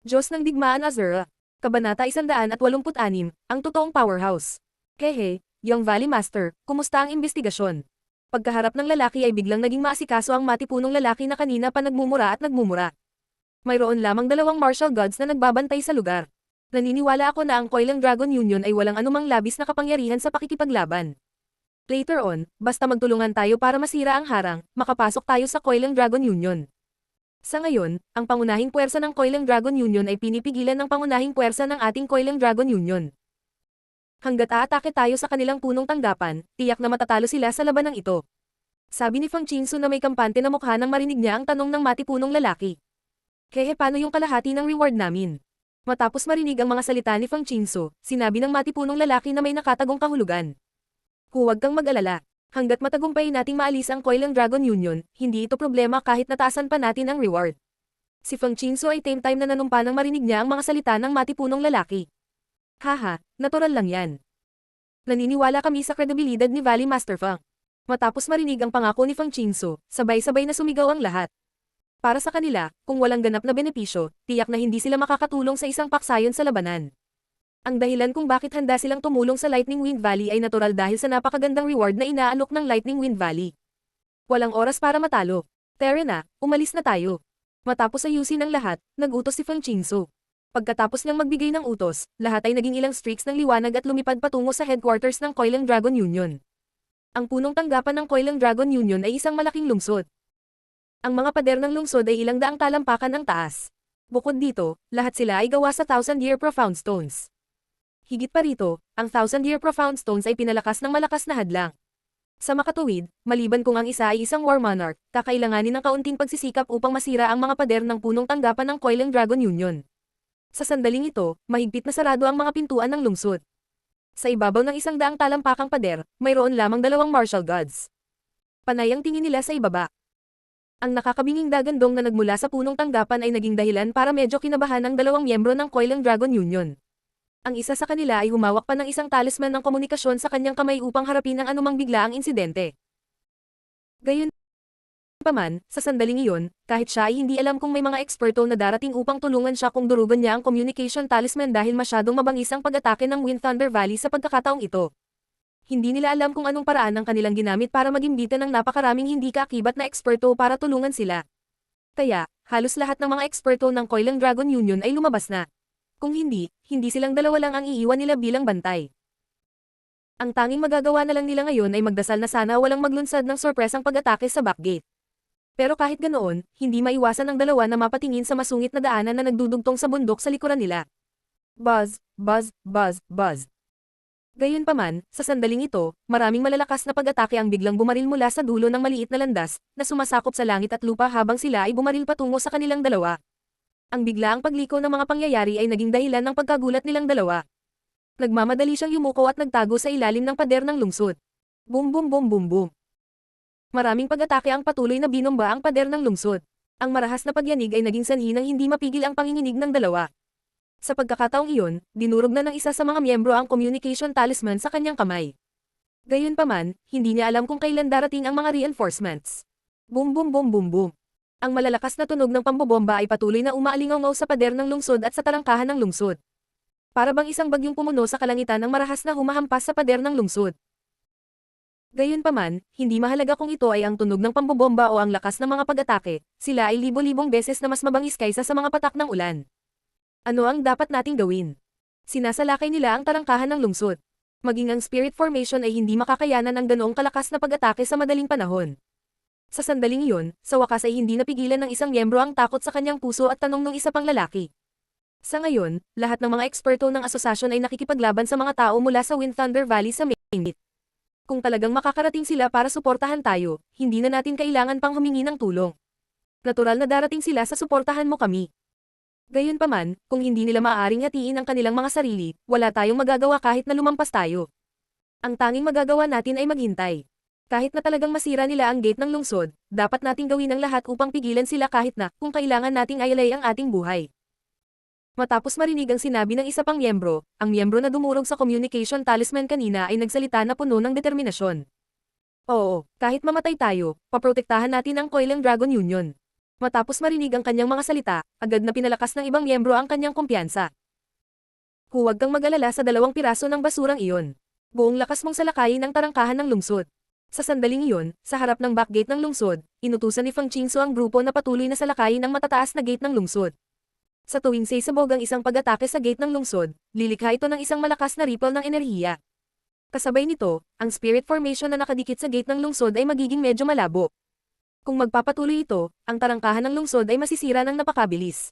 Diyos ng Digmaan Azura. Kabanata 186, ang totoong powerhouse. Hehe, Young Valley Master, kumusta ang investigasyon? Pagkaharap ng lalaki ay biglang naging maasikaso ang matipunong lalaki na kanina pa nagmumura at nagmumura. Mayroon lamang 2 martial gods na nagbabantay sa lugar. Naniniwala ako na ang Coiling Dragon Union ay walang anumang labis na kapangyarihan sa pakikipaglaban. Later on, basta magtulungan tayo para masira ang harang, makapasok tayo sa Coiling Dragon Union. Sa ngayon, ang pangunahing puwersa ng Coiling Dragon Union ay pinipigilan ng pangunahing puwersa ng ating Coiling Dragon Union. Hanggat aatake tayo sa kanilang punong tanggapan, tiyak na matatalo sila sa labanang ito. Sabi ni Fang Qingsu na may kampante na mukha nang marinig niya ang tanong ng matipunong lalaki. Kaya paano yung kalahati ng reward namin? Matapos marinig ang mga salita ni Fang Qingsu, sinabi ng matipunong lalaki na may nakatagong kahulugan. Huwag kang mag-alala. Hanggat matagumpay nating maalis ang Coiling Dragon Union, hindi ito problema kahit nataasan pa natin ang reward. Si Fang Qingsu ay time na nanumpa nang marinig niya ang mga salita ng matipunong lalaki. Haha, natural lang yan. Naniniwala kami sa kredibilidad ni Valley Master Fang. Matapos marinig ang pangako ni Fang Qingsu, sabay-sabay na sumigaw ang lahat. Para sa kanila, kung walang ganap na benepisyo, tiyak na hindi sila makakatulong sa isang paksayon sa labanan. Ang dahilan kung bakit handa silang tumulong sa Lightning Wind Valley ay natural dahil sa napakagandang reward na inaalok ng Lightning Wind Valley. Walang oras para matalo. Tara na, umalis na tayo. Matapos ayusin ang lahat, nag-utos si Fang Qingsu. Pagkatapos niyang magbigay ng utos, lahat ay naging ilang streaks ng liwanag at lumipad patungo sa headquarters ng Coiling Dragon Union. Ang punong tanggapan ng Coiling Dragon Union ay isang malaking lungsod. Ang mga pader ng lungsod ay ilang daang talampakan ang taas. Bukod dito, lahat sila ay gawa sa Thousand-Year Profound Stones. Higit pa rito, ang Thousand-Year Profound Stones ay pinalakas ng malakas na hadlang. Sa makatuwid, maliban kung ang isa ay isang War Monarch, kakailanganin ng kaunting pagsisikap upang masira ang mga pader ng punong tanggapan ng Coiling Dragon Union. Sa sandaling ito, mahigpit na sarado ang mga pintuan ng lungsod. Sa ibabaw ng 100 talampakang pader, mayroon lamang 2 martial gods. Panay ang tingin nila sa ibaba. Ang nakakabinging dagandong na nagmula sa punong tanggapan ay naging dahilan para medyo kinabahan ang 2 miyembro ng Coiling Dragon Union. Ang isa sa kanila ay humawak pa ng isang talisman ng komunikasyon sa kanyang kamay upang harapin ang anumang biglaang insidente. Gayunpaman, sa sandaling iyon, kahit siya ay hindi alam kung may mga eksperto na darating upang tulungan siya kung durugan niya ang communication talisman dahil masyadong mabangis ang pag-atake ng Wind Thunder Valley sa pagkakataong ito. Hindi nila alam kung anong paraan ang kanilang ginamit para magimbitan ng napakaraming hindi kaakibat na eksperto para tulungan sila. Kaya, halos lahat ng mga eksperto ng Coiling Dragon Union ay lumabas na. Kung hindi silang dalawa lang ang iiwan nila bilang bantay. Ang tanging magagawa na lang nila ngayon ay magdasal na sana walang maglunsad ng sorpresang pag-atake sa backgate. Pero kahit ganoon, hindi maiwasan ang dalawa na mapatingin sa masungit na daanan na nagdudugtong sa bundok sa likuran nila. Buzz, buzz, buzz, buzz. Gayunpaman, sa sandaling ito, maraming malalakas na pag-atake ang biglang bumaril mula sa dulo ng maliit na landas, na sumasakop sa langit at lupa habang sila ay bumaril patungo sa kanilang dalawa. Ang biglaang pagliko ng mga pangyayari ay naging dahilan ng pagkagulat nilang dalawa. Nagmamadali siyang yumuko at nagtago sa ilalim ng pader ng lungsod. Boom boom boom boom boom. Maraming pag-atake ang patuloy na binomba ang pader ng lungsod. Ang marahas na pagyanig ay naging sanhi ng hindi mapigil ang panginginig ng dalawa. Sa pagkakataong iyon, dinurog na ng isa sa mga miyembro ang communication talisman sa kanyang kamay. Gayunpaman, hindi niya alam kung kailan darating ang mga reinforcements. Boom boom boom boom boom. Ang malalakas na tunog ng pambobomba ay patuloy na umaalingaw sa pader ng lungsod at sa talangkahan ng lungsod. Para bang isang bagyong pumuno sa kalangitan ng marahas na humahampas sa pader ng lungsod. Gayunpaman, hindi mahalaga kung ito ay ang tunog ng pambobomba o ang lakas ng mga pag-atake, sila ay libo-libong beses na mas mabangis kaysa sa mga patak ng ulan. Ano ang dapat nating gawin? Sinasalakay nila ang talangkahan ng lungsod. Maging ang spirit formation ay hindi makakayanan ang ganoong kalakas na pag-atake sa madaling panahon. Sa sandaling iyon, sa wakas ay hindi napigilan ng isang miyembro ang takot sa kanyang puso at tanong ng isa pang lalaki. Sa ngayon, lahat ng mga eksperto ng asosasyon ay nakikipaglaban sa mga tao mula sa Wind Thunder Valley sa mainit. Kung talagang makakarating sila para suportahan tayo, hindi na natin kailangan pang humingi ng tulong. Natural na darating sila sa suportahan mo kami. Gayunpaman, kung hindi nila maaaring hatiin ang kanilang mga sarili, wala tayong magagawa kahit na lumampas tayo. Ang tanging magagawa natin ay maghintay. Kahit na talagang masira nila ang gate ng lungsod, dapat nating gawin ang lahat upang pigilan sila kahit na, kung kailangan nating ayalay ang ating buhay. Matapos marinig ang sinabi ng isa pang miyembro, ang miyembro na dumurog sa communication talisman kanina ay nagsalita na puno ng determinasyon. Oo, kahit mamatay tayo, paprotektahan natin ang Coiling Dragon Union. Matapos marinig ang kanyang mga salita, agad na pinalakas ng ibang miyembro ang kanyang kumpiyansa. Huwag kang mag-alala sa 2 piraso ng basurang iyon. Buong lakas mong salakayin ang tarangkahan ng lungsod. Sa sandaling iyon, sa harap ng back gate ng lungsod, inutusan ni Feng Qingsu ang grupo na patuloy na salakayin ang matataas na gate ng lungsod. Sa tuwing sasabog ang isang pag-atake sa gate ng lungsod, lilikha ito ng isang malakas na ripple ng enerhiya. Kasabay nito, ang spirit formation na nakadikit sa gate ng lungsod ay magiging medyo malabo. Kung magpapatuloy ito, ang tarangkahan ng lungsod ay masisira ng napakabilis.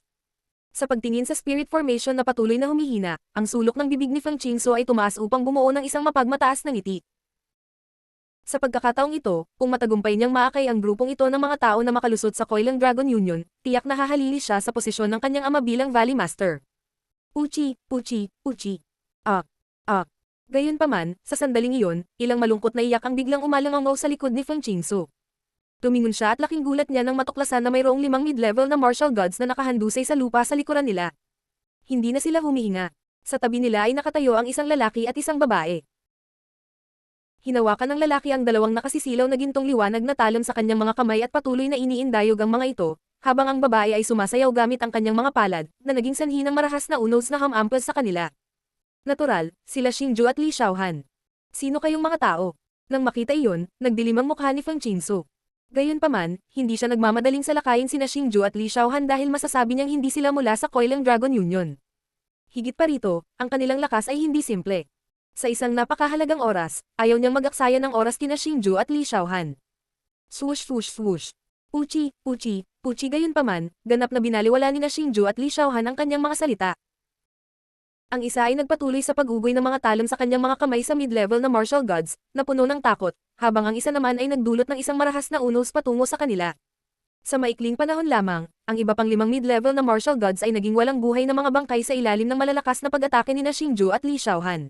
Sa pagtingin sa spirit formation na patuloy na humihina, ang sulok ng bibig ni Feng Qingsu ay tumaas upang bumuo ng isang mapagmataas na ngiti. Sa pagkakataong ito, kung matagumpay niyang maakay ang grupong ito ng mga tao na makalusot sa Coiling Dragon Union, tiyak na hahalili siya sa posisyon ng kanyang ama bilang Valley Master. Uchi, Uchi, Uchi. Ah. Gayunpaman, sa sandaling iyon, ilang malungkot na iyak ang biglang umalangaw sa likod ni Feng Qingsu. Tumingon siya at laking gulat niya nang matuklasan na mayroong 5 mid-level na martial gods na nakahandusay sa lupa sa likuran nila. Hindi na sila humihinga. Sa tabi nila ay nakatayo ang isang lalaki at isang babae. Hinawakan ng lalaki ang 2 nakasisilaw na gintong liwanag na talon sa kanyang mga kamay at patuloy na iniindayog ang mga ito, habang ang babae ay sumasayaw gamit ang kanyang mga palad, na naging sanhi ng marahas na unos na hamampal sa kanila. Natural, sila Xingju at Li Xiaohan. Sino kayong mga tao? Nang makita iyon, nagdilim ang mukha ni Feng Qingsu. Gayunpaman, hindi siya nagmamadaling salakayin sina Xingju at Li Xiaohan dahil masasabi niyang hindi sila mula sa Coiling Dragon Union. Higit pa rito, ang kanilang lakas ay hindi simple. Sa isang napakahalagang oras, ayaw niyang mag-aksaya ng oras kina Xingju at Li Xiaohan. Swoosh swoosh swoosh. Puchi, puchi, puchi gayunpaman, ganap na binaliwala ni na Xingju at Li Xiaohan ang kanyang mga salita. Ang isa ay nagpatuloy sa pag-ugoy ng mga talon sa kanyang mga kamay sa mid-level na martial gods, na puno ng takot, habang ang isa naman ay nagdulot ng isang marahas na unos patungo sa kanila. Sa maikling panahon lamang, ang iba pang 5 mid-level na martial gods ay naging walang buhay na mga bangkay sa ilalim ng malalakas na pag-atake ni na Xingju at Li Xiaohan.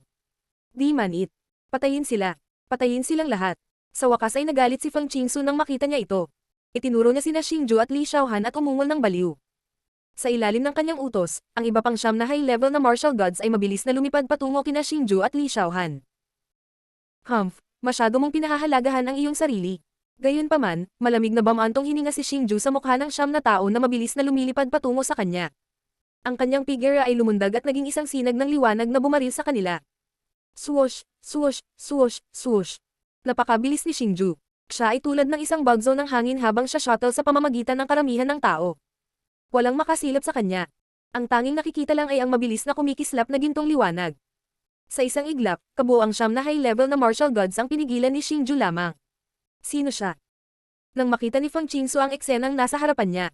Di man it. Patayin sila. Patayin silang lahat. Sa wakas ay nagalit si Feng Qingsu nang makita niya ito. Itinuro niya sina Xingju at Li Xiaohan at umungol ng baliw. Sa ilalim ng kanyang utos, ang iba pang 9 na high-level na martial gods ay mabilis na lumipad patungo kina Xingju at Li Xiaohan. Humph, masyado mong pinahahalagahan ang iyong sarili. Gayunpaman, malamig na bamantong hininga si Xingju sa mukha ng 9 na tao na mabilis na lumilipad patungo sa kanya. Ang kanyang figure ay lumundag at naging isang sinag ng liwanag na bumaril sa kanila. Swoosh, swoosh, swoosh, swoosh. Napakabilis ni Xingju. Siya ay tulad ng isang bagzo ng hangin habang siya shuttle sa pamamagitan ng karamihan ng tao. Walang makasilip sa kanya. Ang tanging nakikita lang ay ang mabilis na kumikislap na gintong liwanag. Sa isang iglap, kabuoang 9 na high-level na martial gods ang pinigilan ni Xingju lamang. Sino siya? Nang makita ni Feng Qingsu ang eksenang nasa harapan niya,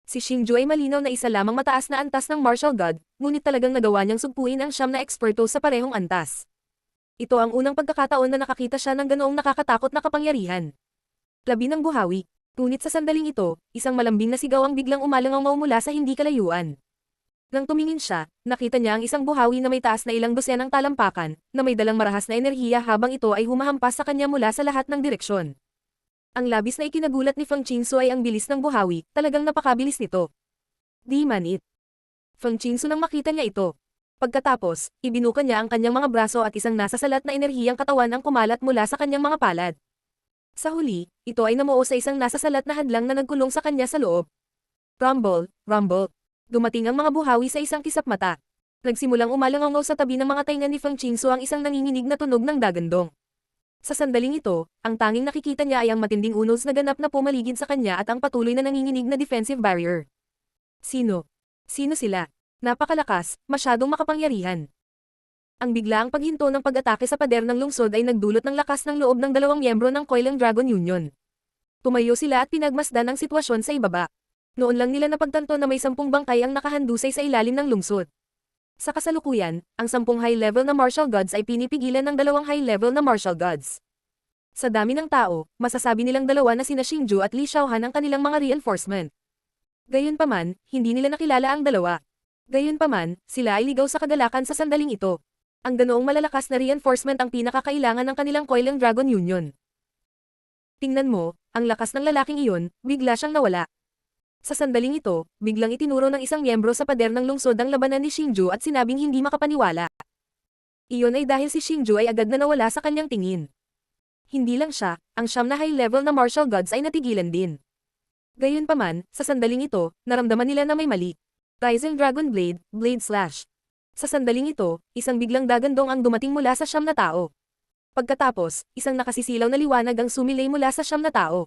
si Xingju ay malinaw na isa lamang mataas na antas ng martial god, ngunit talagang nagawa niyang sugpuin ang 9 na eksperto sa parehong antas. Ito ang unang pagkakataon na nakakita siya ng ganoong nakakatakot na kapangyarihan. Labi ng buhawi. Ngunit sa sandaling ito, isang malambing na sigaw ang biglang umalangaw mula sa hindi kalayuan. Nang tumingin siya, nakita niya ang isang buhawi na may taas na ilang dosenang talampakan, na may dalang marahas na enerhiya habang ito ay humahampas sa kanya mula sa lahat ng direksyon. Ang labis na ikinagulat ni Feng Qingsu ay ang bilis ng buhawi, talagang napakabilis nito. Di man it. Feng Qingsu nang makita niya ito. Pagkatapos, ibinuka niya ang kanyang mga braso at isang nasasalat na enerhiyang katawan ang kumalat mula sa kanyang mga palad. Sa huli, ito ay namuo sa isang nasasalat na hadlang na nagkulong sa kanya sa loob. Rumble, rumble. Dumating ang mga buhawi sa isang kisap mata. Nagsimulang umalangaw sa tabi ng mga tainga ni Feng Qingsu ang isang nanginginig na tunog ng dagandong. Sa sandaling ito, ang tanging nakikita niya ay ang matinding unos na ganap na pumaligid sa kanya at ang patuloy na nanginginig na defensive barrier. Sino? Sino sila? Napakalakas, masyadong makapangyarihan. Ang biglaang paghinto ng pag-atake sa pader ng lungsod ay nagdulot ng lakas ng loob ng 2 miyembro ng Coiling Dragon Union. Tumayo sila at pinagmasdan ang sitwasyon sa ibaba. Noon lang nila napagtanto na may 10 bangkay ang nakahandusay sa ilalim ng lungsod. Sa kasalukuyan, ang 10 high-level na martial gods ay pinipigilan ng 2 high-level na martial gods. Sa dami ng tao, masasabi nilang dalawa na sina Xingju at Li Xiaohan ang kanilang mga reinforcement. Gayunpaman, hindi nila nakilala ang dalawa. Gayunpaman, sila ay ligaw sa kagalakan sa sandaling ito. Ang ganoong malalakas na reinforcement ang pinakakailangan ng kanilang Coiling Dragon Union. Tingnan mo, ang lakas ng lalaking iyon, bigla siyang nawala. Sa sandaling ito, biglang itinuro ng isang miyembro sa pader ng lungsod ang labanan ni Xingju at sinabing hindi makapaniwala. Iyon ay dahil si Xingju ay agad na nawala sa kanyang tingin. Hindi lang siya, ang 9 na high-level na martial gods ay natigilan din. Gayunpaman, sa sandaling ito, naramdaman nila na may mali. Rising Dragon Blade, Blade Slash. Sa sandaling ito, isang biglang dagandong ang dumating mula sa siyam na tao. Pagkatapos, isang nakasisilaw na liwanag ang sumilay mula sa siyam na tao.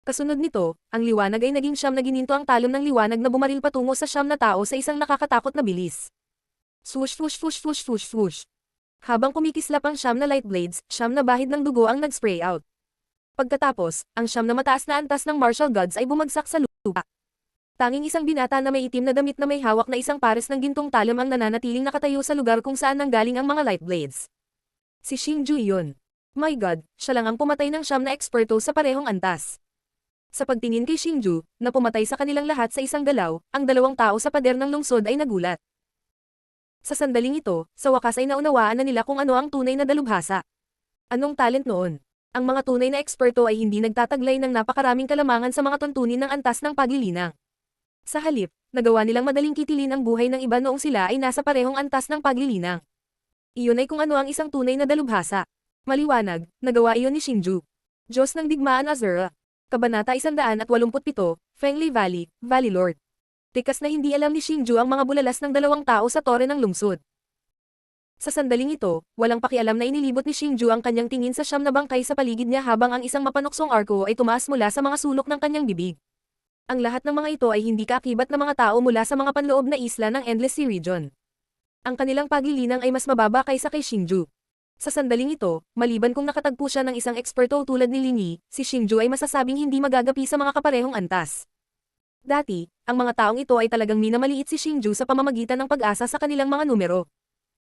Kasunod nito, ang liwanag ay naging siyam na gininto ang talon ng liwanag na bumaril patungo sa siyam na tao sa isang nakakatakot na bilis. Swoosh swoosh swoosh swoosh swoosh swoosh. Habang kumikislap ang siyam na light blades, siyam na bahid ng dugo ang nag-spray out. Pagkatapos, ang siyam na mataas na antas ng martial gods ay bumagsak sa lupa. Tanging isang binata na may itim na damit na may hawak na isang pares ng gintong talon ang nananatiling nakatayo sa lugar kung saan nanggaling ang mga light blades. Si Xingju iyon. My God, siya lang ang pumatay ng siyam na eksperto sa parehong antas. Sa pagtingin kay Xingju, na pumatay sa kanilang lahat sa isang galaw, ang dalawang tao sa pader ng lungsod ay nagulat. Sa sandaling ito, sa wakas ay naunawaan na nila kung ano ang tunay na dalubhasa. Anong talent noon? Ang mga tunay na eksperto ay hindi nagtataglay ng napakaraming kalamangan sa mga tuntunin ng antas ng paglilinang. Sa halip, nagawa nilang madaling kitilin ang buhay ng iba noong sila ay nasa parehong antas ng paglilinang. Iyon ay kung ano ang isang tunay na dalubhasa. Maliwanag, nagawa iyon ni Xingju. Diyos ng Digmaan Azura. Kabanata 187, Fengley Valley, Valley Lord. Tikas na hindi alam ni Xingju ang mga bulalas ng dalawang tao sa tore ng lungsod. Sa sandaling ito, walang pakialam na inilibot ni Xingju ang kanyang tingin sa siyam na bangkay sa paligid niya habang ang isang mapanuksong arko ay tumaas mula sa mga sulok ng kanyang bibig. Ang lahat ng mga ito ay hindi kaakibat na mga tao mula sa mga panloob na isla ng Endless Sea Region. Ang kanilang paglilinang ay mas mababa kaysa kay Xingju. Sa sandaling ito, maliban kung nakatagpo siya ng isang eksperto tulad ni Ling Yi, si Xingju ay masasabing hindi magagapi sa mga kaparehong antas. Dati, ang mga taong ito ay talagang minamaliit si Xingju sa pamamagitan ng pag-asa sa kanilang mga numero.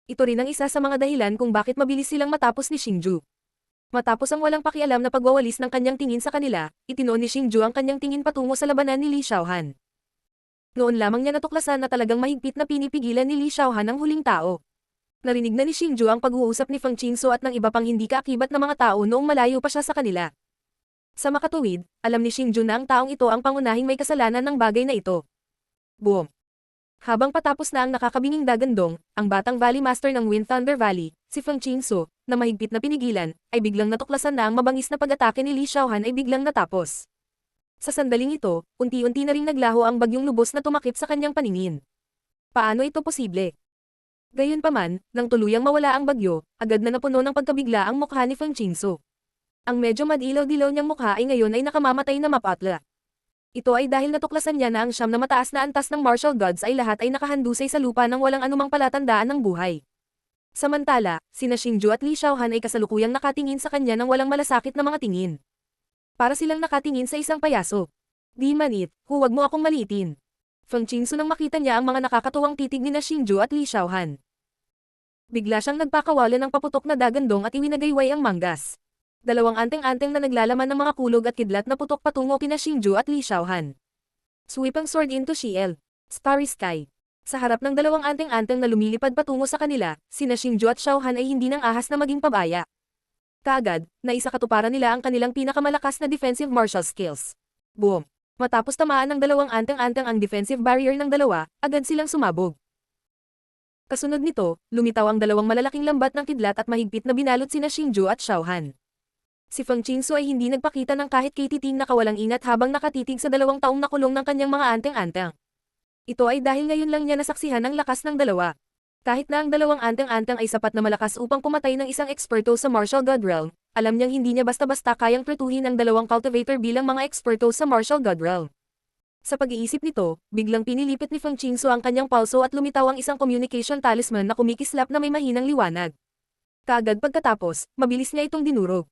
Ito rin ang isa sa mga dahilan kung bakit mabilis silang matapos ni Xingju. Matapos ang walang pakialam na pagwawalis ng kanyang tingin sa kanila, itinoon ni Xingju ang kanyang tingin patungo sa labanan ni Li Xiaohan. Noon lamang niya natuklasan na talagang mahigpit na pinipigilan ni Li Xiaohan ang huling tao. Narinig na ni Xingju ang pag-uusap ni Feng Qingsu at ng iba pang hindi kaakibat na mga tao noong malayo pa siya sa kanila. Sa makatuwid, alam ni Xingju na ang taong ito ang pangunahing may kasalanan ng bagay na ito. Boom! Habang patapos na ang nakakabinging dagandong, ang batang Valley Master ng Wind Thunder Valley, si Feng Qingsu, na mahigpit na pinigilan, ay biglang natuklasan na ang mabangis na pag-atake ni Li Xiaohan ay biglang natapos. Sa sandaling ito, unti-unti na ring naglaho ang bagyong lubos na tumakip sa kanyang paningin. Paano ito posible? Gayunpaman, nang tuluyang mawala ang bagyo, agad na napuno ng pagkabigla ang mukha ni Feng Qingsu. Ang medyo madilaw-dilaw niyang mukha ay ngayon ay nakamamatay na mapatla. Ito ay dahil natuklasan niya na ang siyam na mataas na antas ng martial gods ay lahat ay nakahandusay sa lupa ng walang anumang palatandaan ng buhay. Samantala, sina Xingju at Li Xiaohan ay kasalukuyang nakatingin sa kanya ng walang malasakit na mga tingin. Para silang nakatingin sa isang payaso. Di manit, huwag mo akong maliitin. Feng Qingsu nang makita niya ang mga nakakatuwang titig ni na Xingju at Li Xiaohan. Bigla siyang nagpakawalan ng paputok na dagandong at iwinagayway ang manggas. Dalawang anteng-anteng na naglalaman ng mga kulog at kidlat na putok patungo kina Xingju at Li Xiaohan. Sweep ang sword into Shiel. Starry Sky. Sa harap ng dalawang anteng-anteng na lumilipad patungo sa kanila, sina Xingju at Xiaohan ay hindi nang ahas na maging pabaya. Kaagad, naisakatuparan nila ang kanilang pinakamalakas na defensive martial skills. Boom! Matapos tamaan ng dalawang anteng-anteng ang defensive barrier ng dalawa, agad silang sumabog. Kasunod nito, lumitaw ang dalawang malalaking lambat ng kidlat at mahigpit na binalot sina Xingju at Xiaohan. Si Feng Qingsu ay hindi nagpakita ng kahit kititing na kawalang ingat habang nakatitig sa 2 taong nakulong ng kanyang mga anteng-anteng. Ito ay dahil ngayon lang niya nasaksihan ang lakas ng dalawa. Kahit na ang dalawang anteng-anteng ay sapat na malakas upang pumatay ng isang eksperto sa martial god realm, alam niyang hindi niya basta-basta kayang pretuhin ang dalawang cultivator bilang mga eksperto sa martial god realm. Sa pag-iisip nito, biglang pinilipit ni Feng Qingsu ang kanyang pulso at lumitaw ang isang communication talisman na kumikislap na may mahinang liwanag. Kaagad pagkatapos, mabilis niya itong dinurog.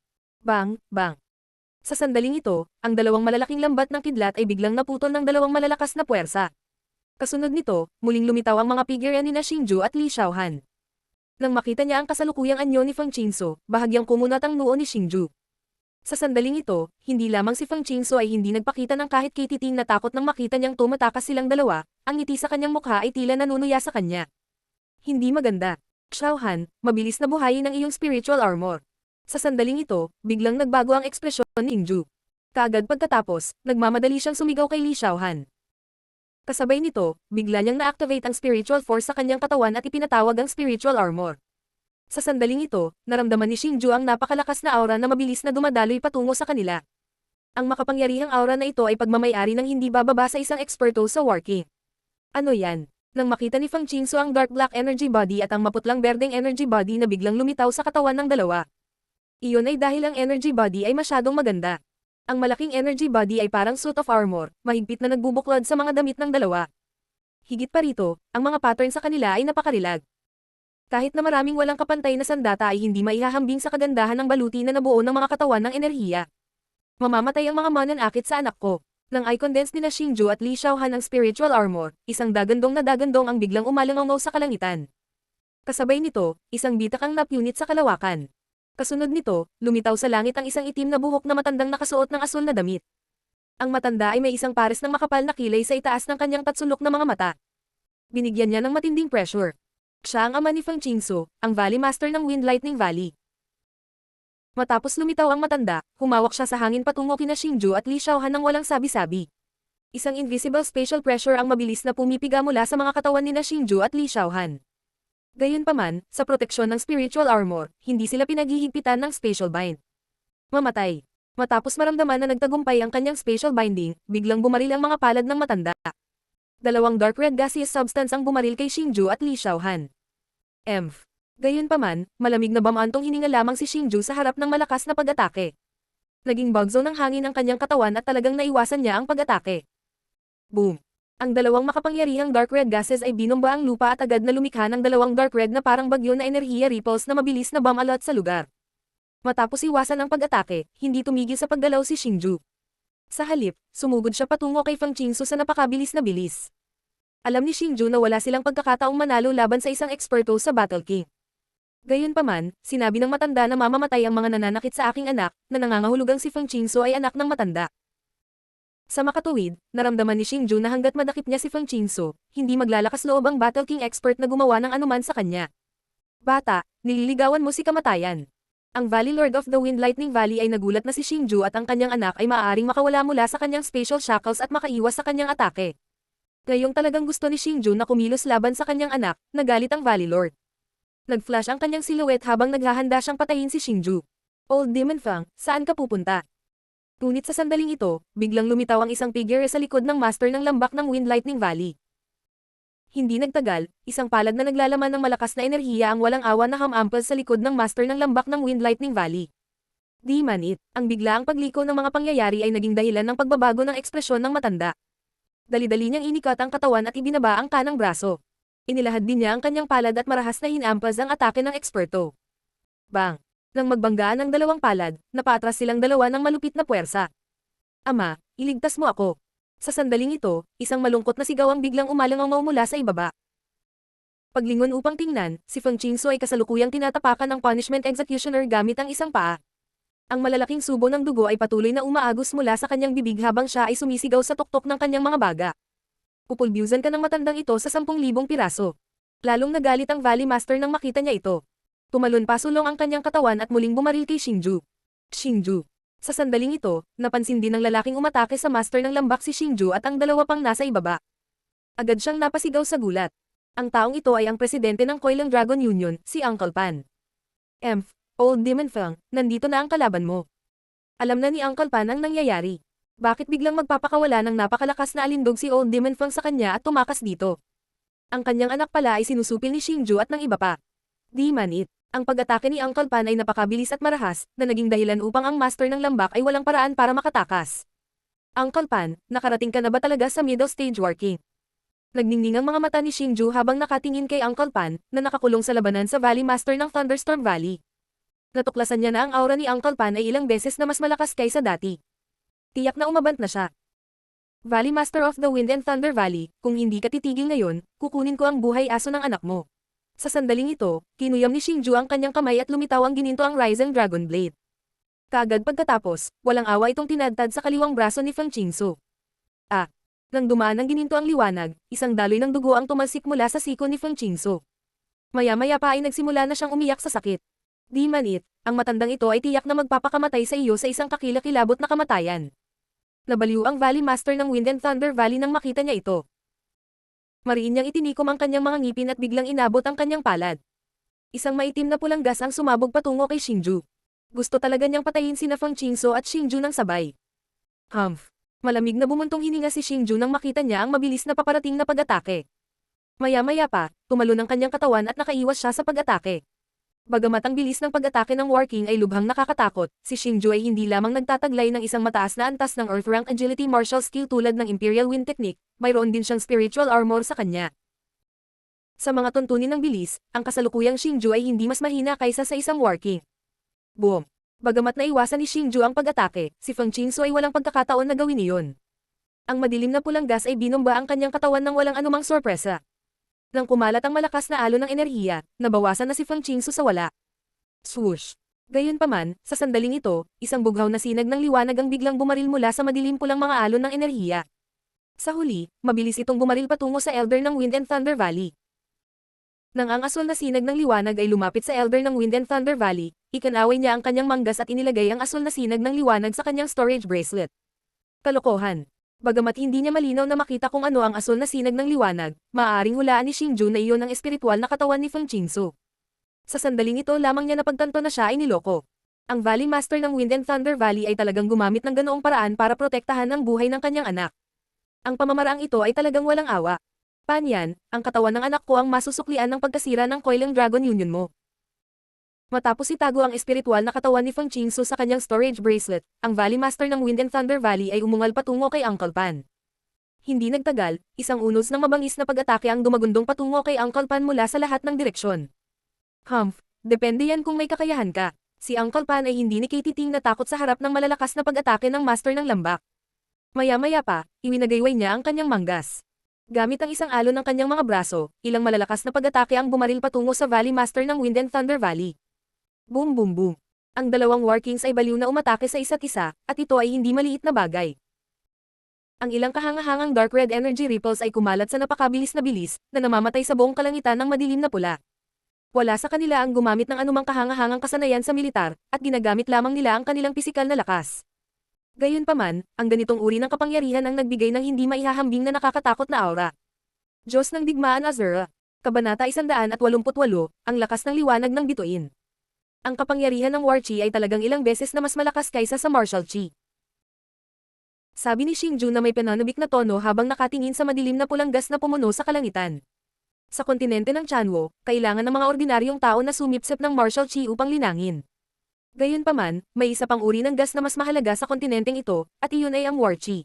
Bang, bang. Sa sandaling ito, ang dalawang malalaking lambat ng kidlat ay biglang naputol ng dalawang malalakas na puwersa. Kasunod nito, muling lumitaw ang mga figure ni na Xingju at Li Xiaohan. Nang makita niya ang kasalukuyang anyo ni Feng Qingsu, bahagyang kumunat ang noo ni Xingju. Sa sandaling ito, hindi lamang si Feng Qingsu ay hindi nagpakita ng kahit kititing na takot nang makita niyang tumatakas silang dalawa, ang ngiti sa kanyang mukha ay tila nanunuya sa kanya. Hindi maganda. Xiaohan, mabilis na buhayin ang iyong spiritual armor. Sa sandaling ito, biglang nagbago ang ekspresyon ni Xingju. Kaagad pagkatapos, nagmamadali siyang sumigaw kay Li Xiaohan. Kasabay nito, bigla niyang na-activate ang spiritual force sa kanyang katawan at ipinatawag ang spiritual armor. Sa sandaling ito, naramdaman ni Xingju ang napakalakas na aura na mabilis na dumadaloy patungo sa kanila. Ang makapangyarihang aura na ito ay pagmamayari ng hindi bababa sa isang eksperto sa working. Ano yan? Nang makita ni Fang Qingsu ang dark black energy body at ang maputlang berdeng energy body na biglang lumitaw sa katawan ng dalawa. Iyon ay dahil ang energy body ay masyadong maganda. Ang malaking energy body ay parang suit of armor, mahigpit na nagbubuklod sa mga damit ng dalawa. Higit pa rito, ang mga pattern sa kanila ay napakarilag. Kahit na maraming walang kapantay na sandata ay hindi maihahambing sa kagandahan ng baluti na nabuo ng mga katawan ng enerhiya. Mamamatay ang mga mananakit sa anak ko. Nang i-condense nila Xingju at Li Xiaohan ang spiritual armor, isang dagandong na dagandong ang biglang umalangaw sa kalangitan. Kasabay nito, isang bitak ang napunit sa kalawakan. Kasunod nito, lumitaw sa langit ang isang itim na buhok na matandang nakasuot ng asul na damit. Ang matanda ay may isang pares ng makapal na kilay sa itaas ng kanyang tatsulok na mga mata. Binigyan niya ng matinding pressure. Siya ang ama ni Fang Qingsu, ang Valley Master ng Wind Lightning Valley. Matapos lumitaw ang matanda, humawak siya sa hangin patungo kina Xingju at Li Xiaohan nang walang sabi-sabi. Isang invisible spatial pressure ang mabilis na pumipiga mula sa mga katawan nina Xingju at Li Xiaohan. Gayunpaman, sa proteksyon ng spiritual armor, hindi sila pinaghihigpitan ng spatial bind. Mamatay. Matapos maramdaman na nagtagumpay ang kanyang spatial binding, biglang bumaril ang mga palad ng matanda. Dalawang dark red gaseous substance ang bumaril kay Xingju at Li Xiaohan. Gayunpaman, malamig na bamantong hininga lamang si Xingju sa harap ng malakas na pag-atake. Naging bugzo ng hangin ang kanyang katawan at talagang naiwasan niya ang pag-atake. Boom! Ang dalawang makapangyarihang dark red gases ay binomba ang lupa at agad na lumikha ng dalawang dark red na parang bagyo na enerhiya ripples na mabilis na bumalot sa lugar. Matapos iwasan ang pag-atake, hindi tumigil sa paggalaw si Xingju. Sa halip, sumugod siya patungo kay Fang Qingsu sa napakabilis na bilis. Alam ni Xingju na wala silang pagkakataong manalo laban sa isang eksperto sa Battle King. Gayunpaman, sinabi ng matanda na mamamatay ang mga nananakit sa aking anak, na nangangahulugang si Fang Qingsu ay anak ng matanda. Sa makatuwid, naramdaman ni Xingju na hanggat madakip niya si Fang Qingsu, hindi maglalakas loob ang Battle King expert na gumawa ng anuman sa kanya. Bata, nililigawan mo si kamatayan. Ang Valley Lord of the Wind Lightning Valley ay nagulat na si Xingju at ang kanyang anak ay maaaring makawala mula sa kanyang spatial shackles at makaiwas sa kanyang atake. Ngayong talagang gusto ni Xingju na kumilos laban sa kanyang anak, nagalit ang Valley Lord. Nag-flash ang kanyang silhouette habang naghahanda siyang patayin si Xingju. Old Demon Fang, saan ka pupunta? Ngunit sa sandaling ito, biglang lumitaw ang isang figure sa likod ng master ng lambak ng Wind Lightning Valley. Hindi nagtagal, isang palad na naglalaman ng malakas na enerhiya ang walang awa na hamampal sa likod ng master ng lambak ng Wind Lightning Valley. Di man it, ang biglaang pagliko ng mga pangyayari ay naging dahilan ng pagbabago ng ekspresyon ng matanda. Dali-dali niyang inikat ang katawan at ibinaba ang kanang braso. Inilahad din niya ang kanyang palad at marahas na hinampas ang atake ng eksperto. Bang! Nang magbanggaan ang dalawang palad, napatras silang dalawa ng malupit na puwersa. Ama, iligtas mo ako. Sa sandaling ito, isang malungkot na sigaw ang biglang umalangaw mula sa ibaba. Paglingon upang tingnan, si Fang Qingsu ay kasalukuyang tinatapakan ng punishment executioner gamit ang isang paa. Ang malalaking subo ng dugo ay patuloy na umaagos mula sa kanyang bibig habang siya ay sumisigaw sa tuktok ng kanyang mga baga. Pupulbyusan ka ng matandang ito sa 10,000 piraso. Lalong nagalit ang Valley Master nang makita niya ito. Tumalon pasulong ang kanyang katawan at muling bumaril kay Xingju. Xingju. Sa sandaling ito, napansin din ng lalaking umatake sa master ng lambak si Xingju at ang dalawa pang nasa ibaba. Agad siyang napasigaw sa gulat. Ang taong ito ay ang presidente ng Coilang Dragon Union, si Uncle Pan. Old Demon Fang, nandito na ang kalaban mo. Alam na ni Uncle Pan ang nangyayari. Bakit biglang magpapakawala ng napakalakas na alindog si Old Demon Fang sa kanya at tumakas dito? Ang kanyang anak pala ay sinusupil ni Xingju at ng iba pa. Di man it, ang pag-atake ni Uncle Pan ay napakabilis at marahas, na naging dahilan upang ang master ng lambak ay walang paraan para makatakas. Uncle Pan, nakarating ka na ba talaga sa middle stage working? Nagningning ang mga mata ni Xingju habang nakatingin kay Uncle Pan, na nakakulong sa labanan sa Valley Master ng Thunderstorm Valley. Natuklasan niya na ang aura ni Uncle Pan ay ilang beses na mas malakas kaysa dati. Tiyak na umabant na siya. Valley Master of the Wind and Thunder Valley, kung hindi ka titigil ngayon, kukunin ko ang buhay aso ng anak mo. Sa sandaling ito, kinuyam ni Xingju ang kanyang kamay at lumitaw ang gininto ang Rising Dragon Blade. Kaagad pagkatapos, walang awa itong tinadtad sa kaliwang braso ni Fang Qingsu. Nang dumaan ang gininto ang liwanag, isang daloy ng dugo ang tumalsik mula sa siko ni Fang Qingsu. Maya-maya pa ay nagsimula na siyang umiyak sa sakit. Di man it, ang matandang ito ay tiyak na magpapakamatay sa iyo sa isang kakilakilabot na kamatayan. Nabaliw ang Valley Master ng Wind and Thunder Valley nang makita niya ito. Mariin niyang itinikom ang kanyang mga ngipin at biglang inabot ang kanyang palad. Isang maitim na pulang gas ang sumabog patungo kay Xingju. Gusto talaga niyang patayin sina Fang Qingsu at Xingju ng sabay. Humph. Malamig na bumuntong hininga si Xingju nang makita niya ang mabilis na paparating na pag-atake. Maya-maya pa, tumalon ang kanyang katawan at nakaiwas siya sa pag-atake. Bagamat ang bilis ng pag-atake ng War King ay lubhang nakakatakot, si Xingju ay hindi lamang nagtataglay ng isang mataas na antas ng Earth Rank Agility Martial Skill tulad ng Imperial Wind Technique, mayroon din siyang spiritual armor sa kanya. Sa mga tuntunin ng bilis, ang kasalukuyang Xingju ay hindi mas mahina kaysa sa isang War King. Boom! Bagamat naiwasan ni Xingju ang pag-atake, si Feng Qingsu ay walang pagkakataon na gawin iyon. Ang madilim na pulang gas ay binomba ang kanyang katawan ng walang anumang sorpresa. Nang kumalat ang malakas na alon ng enerhiya, nabawasan na si Feng Qingsu sa wala. Swoosh! Gayunpaman, sa sandaling ito, isang bughaw na sinag ng liwanag ang biglang bumaril mula sa madilim pulang mga alon ng enerhiya. Sa huli, mabilis itong bumaril patungo sa Elder ng Wind and Thunder Valley. Nang ang aswal na sinag ng liwanag ay lumapit sa Elder ng Wind and Thunder Valley, ikanaway niya ang kanyang manggas at inilagay ang aswal na sinag ng liwanag sa kanyang storage bracelet. Kalokohan! Bagamat hindi niya malinaw na makita kung ano ang aswal na sinag ng liwanag, maaaring hulaan ni Xingju na iyon ang espiritual na katawan ni Feng Qingsu. Sa sandaling ito lamang niya napagtanto na siya ay niloko. Ang Valley Master ng Wind and Thunder Valley ay talagang gumamit ng ganoong paraan para protektahan ang buhay ng kanyang anak. Ang pamamaraang ito ay talagang walang awa. Panyan, ang katawan ng anak ko ang masusuklian ng pagkasira ng Coiling Dragon Union mo. Matapos itago ang espiritual na katawan ni Feng Qingsu sa kanyang storage bracelet, ang Valley Master ng Wind and Thunder Valley ay umungal patungo kay Uncle Pan. Hindi nagtagal, isang unos ng mabangis na pag-atake ang dumagundong patungo kay Uncle Pan mula sa lahat ng direksyon. Humph, depende yan kung may kakayahan ka. Si Uncle Pan ay hindi nakititing na takot sa harap ng malalakas na pag-atake ng Master ng Lambak. Maya-maya pa, iwinagayway niya ang kanyang manggas. Gamit ang isang alon ng kanyang mga braso, ilang malalakas na pag-atake ang bumaril patungo sa Valley Master ng Wind and Thunder Valley. Boom boom boom. Ang dalawang War Kings ay baliw na umatake sa isa't isa, at ito ay hindi maliit na bagay. Ang ilang kahangahangang dark red energy ripples ay kumalat sa napakabilis na bilis, na namamatay sa buong kalangitan ng madilim na pula. Wala sa kanila ang gumamit ng anumang kahangahangang kasanayan sa militar, at ginagamit lamang nila ang kanilang pisikal na lakas. Gayunpaman, ang ganitong uri ng kapangyarihan ang nagbigay ng hindi maihahambing na nakakatakot na aura. Diyos ng Digmaan Azura. Kabanata 188, ang lakas ng liwanag ng bituin. Ang kapangyarihan ng War Chi ay talagang ilang beses na mas malakas kaysa sa Martial Chi. Sabi ni Xingju na may pananabik na tono habang nakatingin sa madilim na pulang gas na pumuno sa kalangitan. Sa kontinente ng Chanwo, kailangan ng mga ordinaryong tao na sumipsip ng Martial Chi upang linangin. Gayunpaman, may isa pang uri ng gas na mas mahalaga sa kontinenteng ito, at iyon ay ang War Chi.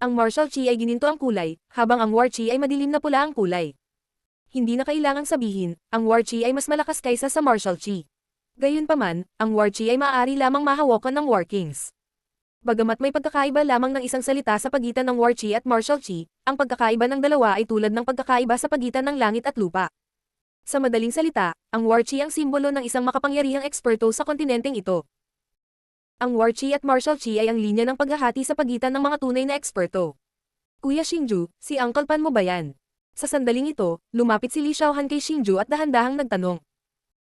Ang Martial Chi ay gininto ang kulay, habang ang War Chi ay madilim na pula ang kulay. Hindi na kailangang sabihin, ang War Chi ay mas malakas kaysa sa Martial Chi. Gayunpaman, ang War Chi ay maaari lamang mahawakan ng War Kings. Bagamat may pagkakaiba lamang ng isang salita sa pagitan ng War Chi at Martial Chi, ang pagkakaiba ng dalawa ay tulad ng pagkakaiba sa pagitan ng langit at lupa. Sa madaling salita, ang War Chi ang simbolo ng isang makapangyarihang eksperto sa kontinenteng ito. Ang War Chi at Martial Chi ay ang linya ng paghahati sa pagitan ng mga tunay na eksperto. Kuya Xingju, si Uncle Pan mo ba yan? Sa sandaling ito, lumapit si Li Xiaohan kay Xingju at dahan-dahang nagtanong.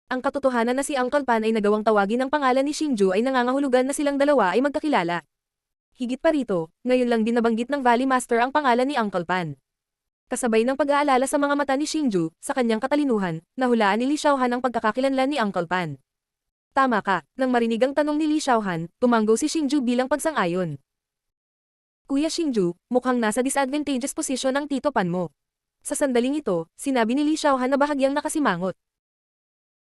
Ang katotohanan na si Uncle Pan ay nagawang tawagin ng pangalan ni Xingju ay nangangahulugan na silang dalawa ay magkakilala. Higit pa rito, ngayon lang din nabanggit ng Valley Master ang pangalan ni Uncle Pan. Kasabay ng pag-aalala sa mga mata ni Xingju, sa kanyang katalinuhan, nahulaan ni Li Xiaohan ang pagkakakilanlan ni Uncle Pan. Tama ka, nang marinig ang tanong ni Li Xiaohan, tumanggo si Xingju bilang pagsang-ayon. Kuya Xingju, mukhang nasa disadvantageous position ang Tito Pan mo. Sa sandaling ito, sinabi ni Li Xiaohan na bahagyang nakasimangot.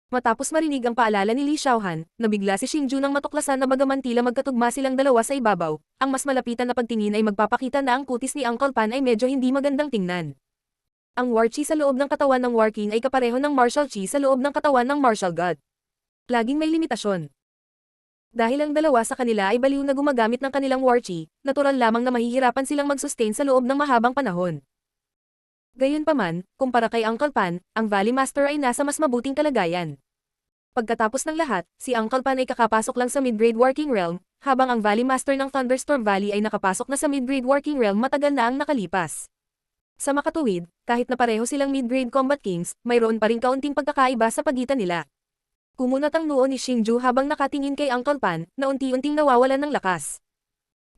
Matapos marinig ang paalala ni Li Xiaohan, nabigla si Xingju nang matuklasan na bagaman tila magkatugma silang dalawa sa ibabaw, ang mas malapitan na pagtingin ay magpapakita na ang kutis ni Uncle Pan ay medyo hindi magandang tingnan. Ang War Chi sa loob ng katawan ng War King ay kapareho ng Martial Chi sa loob ng katawan ng Martial God. Laging may limitasyon. Dahil ang dalawa sa kanila ay baliw na gumagamit ng kanilang War Chi, natural lamang na mahihirapan silang mag-sustain sa loob ng mahabang panahon. Gayunpaman, kumpara kay Uncle Pan, ang Valley Master ay nasa mas mabuting kalagayan. Pagkatapos ng lahat, si Uncle Pan ay kakapasok lang sa mid-grade working realm, habang ang Valley Master ng Thunderstorm Valley ay nakapasok na sa mid-grade working realm matagal na ang nakalipas. Sa makatuwid, kahit na pareho silang mid-grade combat kings, mayroon pa ring kaunting pagkakaiba sa pagitan nila. Kumunat ang noo ni Xingju habang nakatingin kay Uncle Pan, na unti-unting nawawalan ng lakas.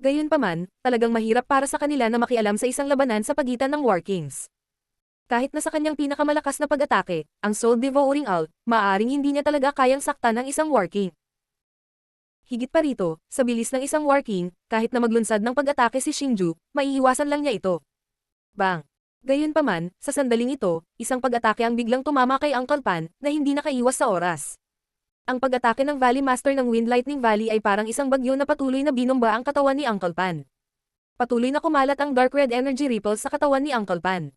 Gayunpaman, talagang mahirap para sa kanila na makialam sa isang labanan sa pagitan ng War Kings. Kahit na sa kanyang pinakamalakas na pag-atake, ang Soul Devouring Ult, maaaring hindi niya talaga kayang saktan ng isang War King. Higit pa rito, sa bilis ng isang War King, kahit na maglunsad ng pag-atake si Xingju, maiiwasan lang niya ito. Bang! Gayunpaman, sa sandaling ito, isang pag-atake ang biglang tumama kay Uncle Pan, na hindi nakaiwas sa oras. Ang pag-atake ng Valley Master ng Wind Lightning Valley ay parang isang bagyo na patuloy na binomba ang katawan ni Uncle Pan. Patuloy na kumalat ang dark red energy ripples sa katawan ni Uncle Pan.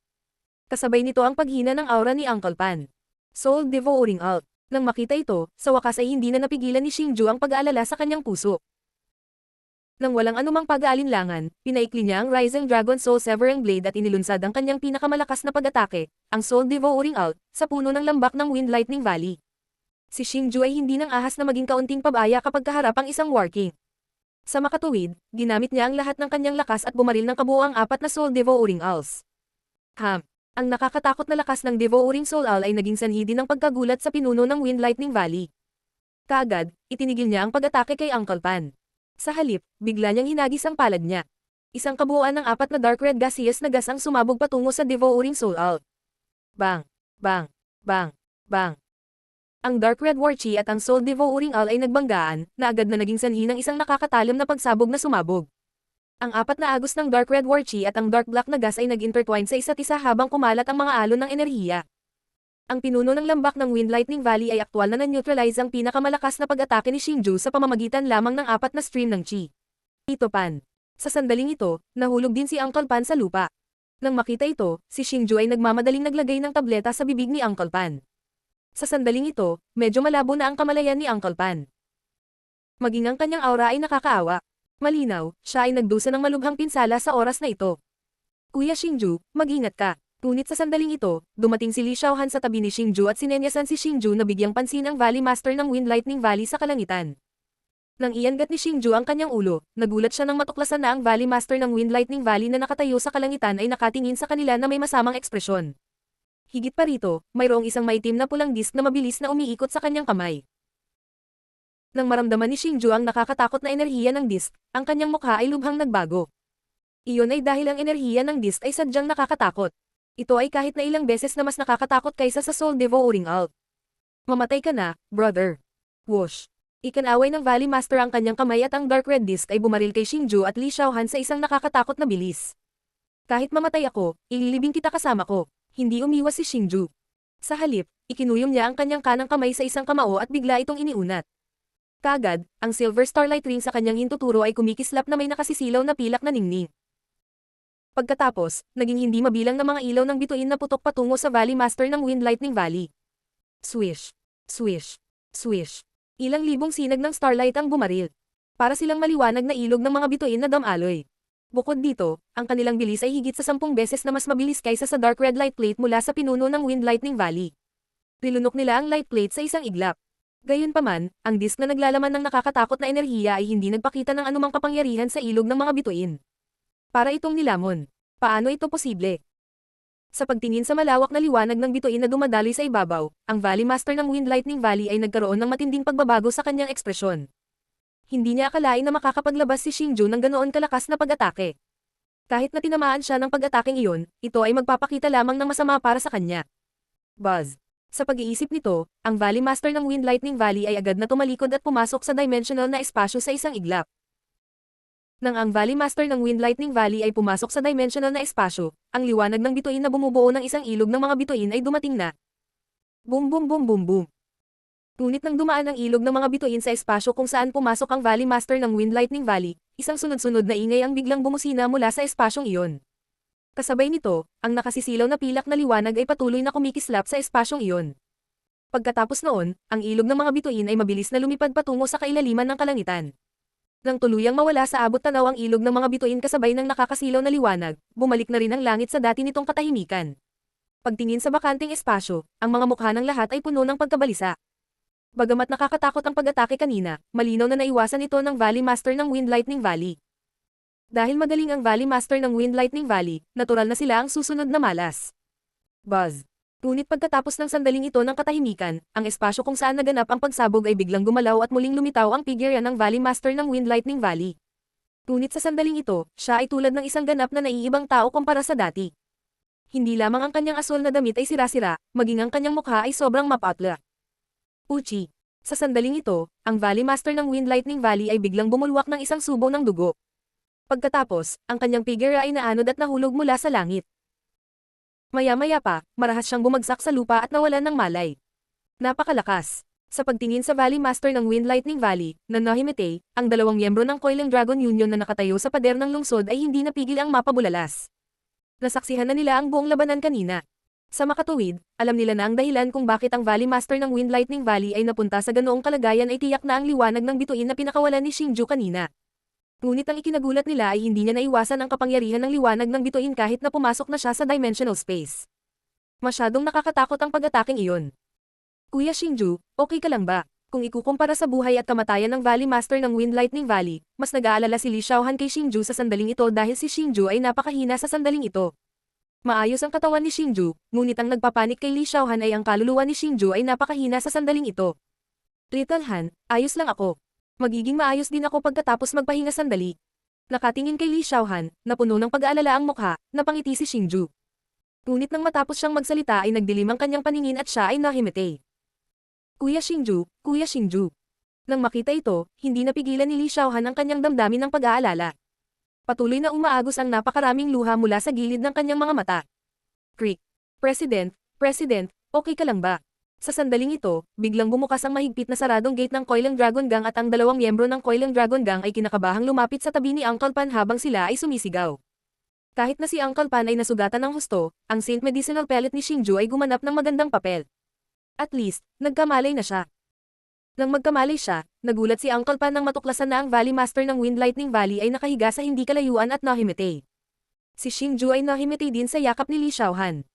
Kasabay nito ang paghina ng aura ni Uncle Pan. Soul Devouring Alt. Nang makita ito, sa wakas ay hindi na napigilan ni Xingju ang pag-aalala sa kanyang puso. Nang walang anumang pag-aalinlangan, pinaikli niya ang Rising Dragon Soul Severing Blade at inilunsad ang kanyang pinakamalakas na pag-atake, ang Soul Devouring Alt, sa puno ng lambak ng Wind Lightning Valley. Si Xingju ay hindi nang ahas na maging kaunting pabaya kapag kaharap ang isang War King. Sa makatuwid, ginamit niya ang lahat ng kanyang lakas at bumaril ng kabuoang 4 na Soul Devouring Alts. Ang nakakatakot na lakas ng Devouring Soul Owl ay naging sanhi din ng pagkagulat sa pinuno ng Wind Lightning Valley. Kaagad, itinigil niya ang pag-atake kay Uncle Pan. Sa halip, bigla niyang hinagis ang palad niya. Isang kabuuan ng 4 na dark red gaseous na gas ang sumabog patungo sa Devouring Soul Owl. Bang! Bang! Bang! Bang! Ang Dark Red War Chi at ang Soul Devouring Owl ay nagbanggaan, na agad na naging sanhi ng isang nakakatalim na pagsabog na sumabog. Ang 4 na agos ng Dark Red War Chi at ang Dark Black na gas ay nag-intertwine sa isa't isa habang kumalat ang mga alon ng enerhiya. Ang pinuno ng lambak ng Wind Lightning Valley ay aktwal na na-neutralize ang pinakamalakas na pag-atake ni Xingju sa pamamagitan lamang ng 4 na stream ng Chi. Ito Pan. Sa sandaling ito, nahulog din si Uncle Pan sa lupa. Nang makita ito, si Xingju ay nagmamadaling naglagay ng tableta sa bibig ni Uncle Pan. Sa sandaling ito, medyo malabo na ang kamalayan ni Uncle Pan. Maging ang kanyang aura ay nakakaawa. Malinaw, siya ay nagdusa ng malubhang pinsala sa oras na ito. Kuya Xingju, mag-ingat ka. Ngunit sa sandaling ito, dumating si Li Xiaohan sa tabi ni Xingju at sinenyasan si Xingju na bigyang pansin ang Valley Master ng Wind Lightning Valley sa kalangitan. Nang iangat ni Xingju ang kanyang ulo, nagulat siya nang matuklasan na ang Valley Master ng Wind Lightning Valley na nakatayo sa kalangitan ay nakatingin sa kanila na may masamang ekspresyon. Higit pa rito, mayroong isang maitim na pulang disk na mabilis na umiikot sa kanyang kamay. Nang maramdaman ni Xingju ang nakakatakot na enerhiya ng disk, ang kanyang mukha ay lubhang nagbago. Iyon ay dahil ang enerhiya ng disk ay sadyang nakakatakot. Ito ay kahit na ilang beses na mas nakakatakot kaysa sa Soul Devouring Alt. Mamatay ka na, brother. Whoosh. Ikanaway ng Valley Master ang kanyang kamay at ang Dark Red Disk ay bumaril kay Xingju at Li Xiaohan sa isang nakakatakot na bilis. Kahit mamatay ako, ililibing kita kasama ko. Hindi umiwas si Xingju. Sa halip, ikinuyom niya ang kanyang kanang kamay sa isang kamao at bigla itong iniunat. Kaagad, ang Silver Starlight Ring sa kanyang hintuturo ay kumikislap na may nakasisilaw na pilak na ningning. Pagkatapos, naging hindi mabilang na mga ilaw ng bituin na putok patungo sa Valley Master ng Wind Lightning Valley. Swish! Swish! Swish! Ilang libong sinag ng starlight ang bumaril. Para silang maliwanag na ilog ng mga bituin na damaloy. Bukod dito, ang kanilang bilis ay higit sa 10 beses na mas mabilis kaysa sa Dark Red Light Plate mula sa pinuno ng Wind Lightning Valley. Nilunok nila ang light plate sa isang iglap. Gayunpaman, ang disk na naglalaman ng nakakatakot na enerhiya ay hindi nagpakita ng anumang kapangyarihan sa ilog ng mga bituin. Para itong nilamon. Paano ito posible? Sa pagtingin sa malawak na liwanag ng bituin na dumadaloy sa ibabaw, ang Valley Master ng Wind Lightning Valley ay nagkaroon ng matinding pagbabago sa kanyang ekspresyon. Hindi niya akalain na makakapaglabas si Xingju ng ganoon kalakas na pag-atake. Kahit na tinamaan siya ng pag-ataking iyon, ito ay magpapakita lamang ng masama para sa kanya. Buzz. Sa pag-iisip nito, ang Valley Master ng Wind Lightning Valley ay agad na tumalikod at pumasok sa dimensional na espasyo sa isang iglap. Nang ang Valley Master ng Wind Lightning Valley ay pumasok sa dimensional na espasyo, ang liwanag ng bituin na bumubuo ng isang ilog ng mga bituin ay dumating na. Boom boom boom boom boom. Ngunit nang dumaan ang ilog ng mga bituin sa espasyo kung saan pumasok ang Valley Master ng Wind Lightning Valley, isang sunod-sunod na ingay ang biglang bumusina mula sa espasyong iyon. Kasabay nito, ang nakasisilaw na pilak na liwanag ay patuloy na kumikislap sa espasyong iyon. Pagkatapos noon, ang ilog ng mga bituin ay mabilis na lumipad patungo sa kailaliman ng kalangitan. Nang tuluyang mawala sa abot tanaw ang ilog ng mga bituin kasabay ng nakakasilaw na liwanag, bumalik na rin ang langit sa dati nitong katahimikan. Pagtingin sa bakanting espasyo, ang mga mukha ng lahat ay puno ng pagkabalisa. Bagamat nakakatakot ang pag-atake kanina, malinaw na naiwasan ito ng Valley Master ng Wind Lightning Valley. Dahil magaling ang Valley Master ng Wind Lightning Valley, natural na sila ang susunod na malas. Buzz. Ngunit pagkatapos ng sandaling ito ng katahimikan, ang espasyo kung saan naganap ang pagsabog ay biglang gumalaw at muling lumitaw ang figure ng Valley Master ng Wind Lightning Valley. Ngunit sa sandaling ito, siya ay tulad ng isang ganap na naiibang tao kumpara sa dati. Hindi lamang ang kanyang asul na damit ay sira-sira, maging ang kanyang mukha ay sobrang mapatla. Uchi. Sa sandaling ito, ang Valley Master ng Wind Lightning Valley ay biglang bumulwak ng isang subo ng dugo. Pagkatapos, ang kanyang figure ay naanod at nahulog mula sa langit. Maya-maya pa, marahas siyang bumagsak sa lupa at nawalan ng malay. Napakalakas. Sa pagtingin sa Valley Master ng Wind Lightning Valley, na Nahimete, ang dalawang miyembro ng Coiling Dragon Union na nakatayo sa pader ng lungsod ay hindi napigil ang mapabulalas. Nasaksihan na nila ang buong labanan kanina. Sa makatuwid, alam nila na ang dahilan kung bakit ang Valley Master ng Wind Lightning Valley ay napunta sa ganoong kalagayan ay tiyak na ang liwanag ng bituin na pinakawalan ni Xingju kanina. Ngunit ang ikinagulat nila ay hindi niya naiwasan ang kapangyarihan ng liwanag ng bituin kahit na pumasok na siya sa dimensional space. Masyadong nakakatakot ang pag-ataking iyon. Kuya Xingju, okay ka lang ba? Kung ikukumpara sa buhay at kamatayan ng Valley Master ng Wind Lightning Valley, mas nag-aalala si Li Xiaohan kay Xingju sa sandaling ito dahil si Xingju ay napakahina sa sandaling ito. Maayos ang katawan ni Xingju, ngunit ang nagpapanik kay Li Xiaohan ay ang kaluluwa ni Xingju ay napakahina sa sandaling ito. Little Han, ayos lang ako. Magiging maayos din ako pagkatapos magpahinga sandali. Nakatingin kay Li Xiaohan, na puno ng pag-aalala ang mukha, napangiti si Xingju. Ngunit nang matapos siyang magsalita ay nagdilim ang kanyang paningin at siya ay nahimete. Kuya Xingju, Kuya Xingju. Nang makita ito, hindi napigilan ni Li Xiaohan ang kanyang damdamin ng pag-aalala. Patuloy na umaagos ang napakaraming luha mula sa gilid ng kanyang mga mata. Creak. President, okay ka lang ba? Sa sandaling ito, biglang bumukas ang mahigpit na saradong gate ng Coiling Dragon Gang at ang dalawang miyembro ng Coiling Dragon Gang ay kinakabahang lumapit sa tabi ni Uncle Pan habang sila ay sumisigaw. Kahit na si Uncle Pan ay nasugatan ng husto, ang Saint Medicinal Pellet ni Xingju ay gumanap ng magandang papel. At least, nagkamalay na siya. Nang magkamalay siya, nagulat si Uncle Pan nang matuklasan na ang Valley Master ng Wind Lightning Valley ay nakahiga sa hindi kalayuan at nahimete. Si Xingju ay nahimete din sa yakap ni Li Xiaohan.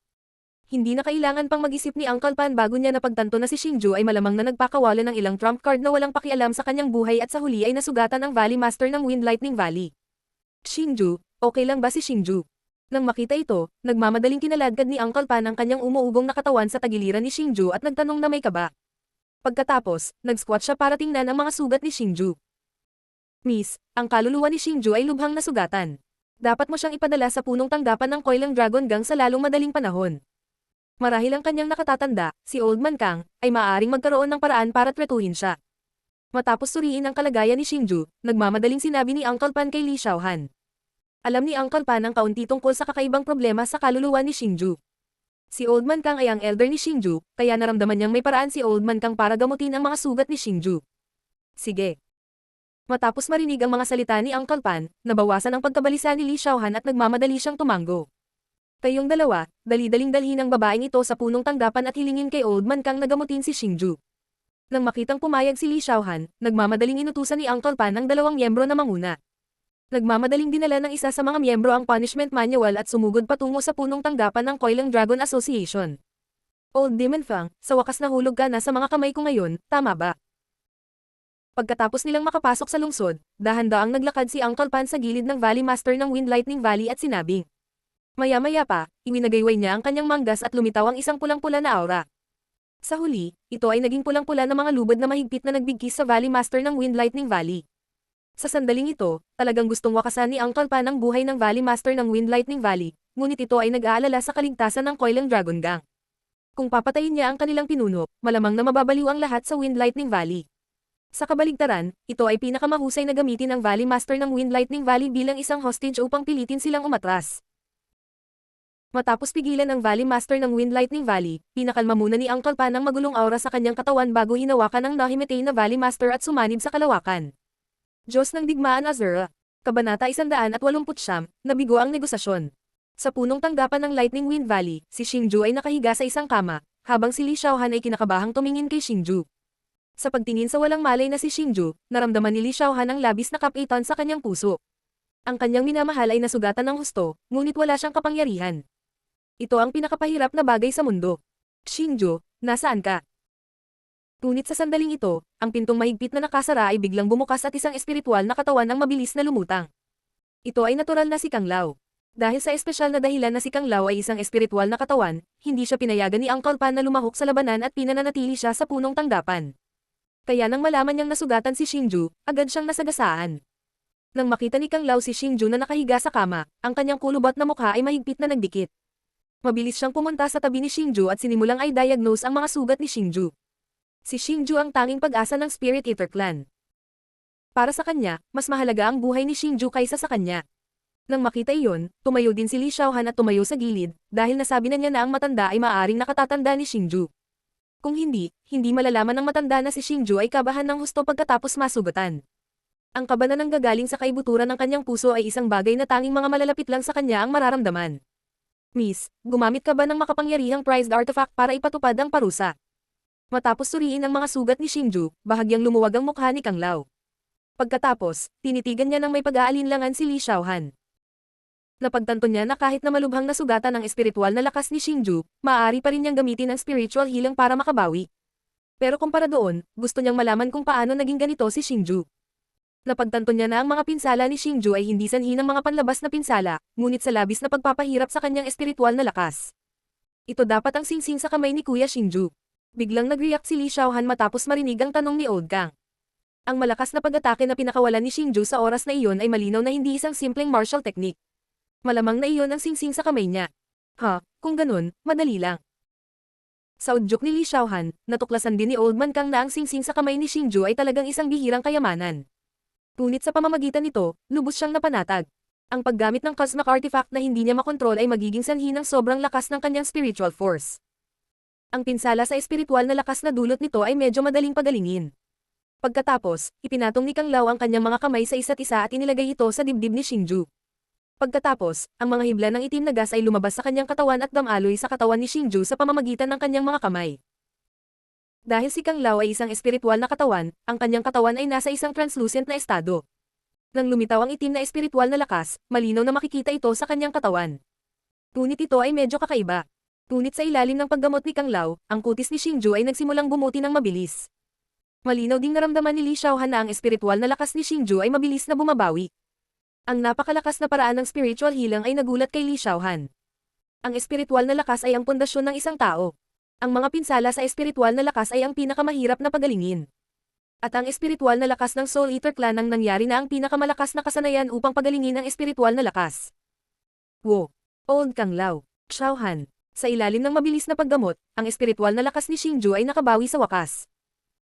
Hindi na kailangan pang mag-isip ni Uncle Pan bago niya napagtanto na si Xingju ay malamang na nagpakawala ng ilang trump card na walang pakialam sa kanyang buhay at sa huli ay nasugatan ang Valley Master ng Wind Lightning Valley. Xingju, okay lang ba si Xingju? Nang makita ito, nagmamadaling kinaladkad ni Uncle Pan ang kanyang umuugong na katawan sa tagiliran ni Xingju at nagtanong na may kaba. Pagkatapos, nag-squat siya para tingnan ang mga sugat ni Xingju. Miss, ang kaluluwa ni Xingju ay lubhang nasugatan. Dapat mo siyang ipadala sa punong tanggapan ng Coiling Dragon Gang sa lalong madaling panahon. Marahil ang kanyang nakatatanda, si Old Man Kang, ay maaaring magkaroon ng paraan para tretuhin siya. Matapos suriin ang kalagayan ni Xingju, nagmamadaling sinabi ni Uncle Pan kay Li Xiaohan. Alam ni Uncle Pan ang kaunti tungkol sa kakaibang problema sa kaluluwa ni Xingju. Si Old Man Kang ay ang elder ni Xingju, kaya naramdaman niyang may paraan si Old Man Kang para gamutin ang mga sugat ni Xingju. Sige. Matapos marinig ang mga salita ni Uncle Pan, nabawasan ang pagkabalisa ni Li Xiaohan at nagmamadali siyang tumango. Kayong dalawa, dali-daling dalhin ang babaeng ito sa punong tanggapan at hilingin kay Old Man Kang na gamutin si Xingju. Nang makitang pumayag si Li Xiaohan, nagmamadaling inutusan ni Uncle Pan ang dalawang miyembro na manguna. Nagmamadaling dinala ng isa sa mga miyembro ang punishment manual at sumugod patungo sa punong tanggapan ng Coiling Dragon Association. Old Demon Fang, sa wakas nahulog ka na sa mga kamay ko ngayon, tama ba? Pagkatapos nilang makapasok sa lungsod, dahan-daang naglakad si Uncle Pan sa gilid ng Valley Master ng Wind Lightning Valley at sinabing. Maya-maya pa, iwinagayway niya ang kanyang manggas at lumitaw ang isang pulang-pula na aura. Sa huli, ito ay naging pulang-pula na mga lubad na mahigpit na nagbigkis sa Valley Master ng Wind Lightning Valley. Sa sandaling ito, talagang gustong wakasan ni Uncle Pan ang buhay ng Valley Master ng Wind Lightning Valley, ngunit ito ay nag-aalala sa kaligtasan ng Coiling Dragon Gang. Kung papatayin niya ang kanilang pinuno, malamang na mababaliw ang lahat sa Wind Lightning Valley. Sa kabaligtaran, ito ay pinakamahusay na gamitin ng Valley Master ng Wind Lightning Valley bilang isang hostage upang pilitin silang umatras. Matapos pigilan ang Valley Master ng Wind Lightning Valley, pinakalma muna ni Uncle Pan ang magulong aura sa kanyang katawan bago hinawakan ang nahimete na Valley Master at sumanib sa kalawakan. Diyos ng Digmaan Azura. Kabanata 189, nabigo ang negosasyon. Sa punong tanggapan ng Lightning Wind Valley, si Xingju ay nakahiga sa isang kama, habang si Li Xiaohan ay kinakabahang tumingin kay Xingju. Sa pagtingin sa walang malay na si Xingju, naramdaman ni Li Xiaohan ang labis na kapitan sa kanyang puso. Ang kanyang minamahal ay nasugatan ng husto, ngunit wala siyang kapangyarihan. Ito ang pinakapahirap na bagay sa mundo. Xingju, nasaan ka? Ngunit sa sandaling ito, ang pintong mahigpit na nakasara ay biglang bumukas at isang espiritual na katawan ang mabilis na lumutang. Ito ay natural na si Kang Lao. Dahil sa espesyal na dahilan na si Kang Lao ay isang espiritual na katawan, hindi siya pinayagan ni Uncle Pan na lumahok sa labanan at pinananatili siya sa punong tanggapan. Kaya nang malaman niyang nasugatan si Xingju, agad siyang nasagasaan. Nang makita ni Kang Lao si Xingju na nakahiga sa kama, ang kanyang kulubot na mukha ay mahigpit na nagdikit. Mabilis siyang pumunta sa tabi ni Xingju at sinimulang i-diagnose ang mga sugat ni Xingju. Si Xingju ang tanging pag-asa ng Spirit Eater Clan. Para sa kanya, mas mahalaga ang buhay ni Xingju kaysa sa kanya. Nang makita iyon, tumayo din si Li Xiaohan at tumayo sa gilid, dahil nasabi na niya na ang matanda ay maaaring nakatatanda ni Xingju. Kung hindi, hindi malalaman ng matanda na si Xingju ay kabahan ng husto pagkatapos masugatan. Ang kaba na nanggagaling sa kaibuturan ng kanyang puso ay isang bagay na tanging mga malalapit lang sa kanya ang mararamdaman. Miss, gumamit ka ba ng makapangyarihang prized artifact para ipatupad ang parusa? Matapos suriin ang mga sugat ni Xingju, bahagyang lumuwag ang mukha ni Kang Lao. Pagkatapos, tinitigan niya ng may pag-aalinlangan si Li Xiaohan. Napagtanto niya na kahit na malubhang nasugatan ang espiritual na lakas ni Xingju, maaari pa rin niyang gamitin ang spiritual healing para makabawi. Pero kumpara doon, gusto niyang malaman kung paano naging ganito si Xingju. Napagtanto niya na ang mga pinsala ni Xingju ay hindi sanhi ng mga panlabas na pinsala, ngunit sa labis na pagpapahirap sa kanyang espiritual na lakas. Ito dapat ang singsing sa kamay ni Kuya Xingju. Biglang nag-react si Li Xiaohan matapos marinig ang tanong ni Old Kang. Ang malakas na pag-atake na pinakawalan ni Xingju sa oras na iyon ay malinaw na hindi isang simpleng martial technique. Malamang na iyon ang singsing sa kamay niya. Kung ganun, madali lang. Sa udyok ni Li Xiaohan, natuklasan din ni Old Man Kang na ang singsing sa kamay ni Xingju ay talagang isang bihirang kayamanan. Ngunit sa pamamagitan nito, lubos siyang napanatag. Ang paggamit ng cosmic artifact na hindi niya makontrol ay magiging sanhi ng sobrang lakas ng kanyang spiritual force. Ang pinsala sa espiritual na lakas na dulot nito ay medyo madaling pagalingin. Pagkatapos, ipinatong ni Kang Lao ang kanyang mga kamay sa isa't isa at inilagay ito sa dibdib ni Xingju. Pagkatapos, ang mga hibla ng itim na gas ay lumabas sa kanyang katawan at damaloy sa katawan ni Xingju sa pamamagitan ng kanyang mga kamay. Dahil si Kang Lao ay isang espiritual na katawan, ang kanyang katawan ay nasa isang translucent na estado. Nang lumitaw ang itim na espiritual na lakas, malinaw na makikita ito sa kanyang katawan. Ngunit ito ay medyo kakaiba. Ngunit sa ilalim ng paggamot ni Kang Lao, ang kutis ni Xingju ay nagsimulang bumuti ng mabilis. Malinaw ding naramdaman ni Li Xiaohan na ang espiritual na lakas ni Xingju ay mabilis na bumabawi. Ang napakalakas na paraan ng spiritual healing ay nagulat kay Li Xiaohan. Ang espiritual na lakas ay ang pundasyon ng isang tao. Ang mga pinsala sa espiritual na lakas ay ang pinakamahirap na pagalingin. At ang espiritual na lakas ng Soul Eater Clan ang nangyari na ang pinakamalakas na kasanayan upang pagalingin ang espiritual na lakas. Wo! Old Kang Lao, Xiaohan. Sa ilalim ng mabilis na paggamot, ang espiritual na lakas ni Xingju ay nakabawi sa wakas.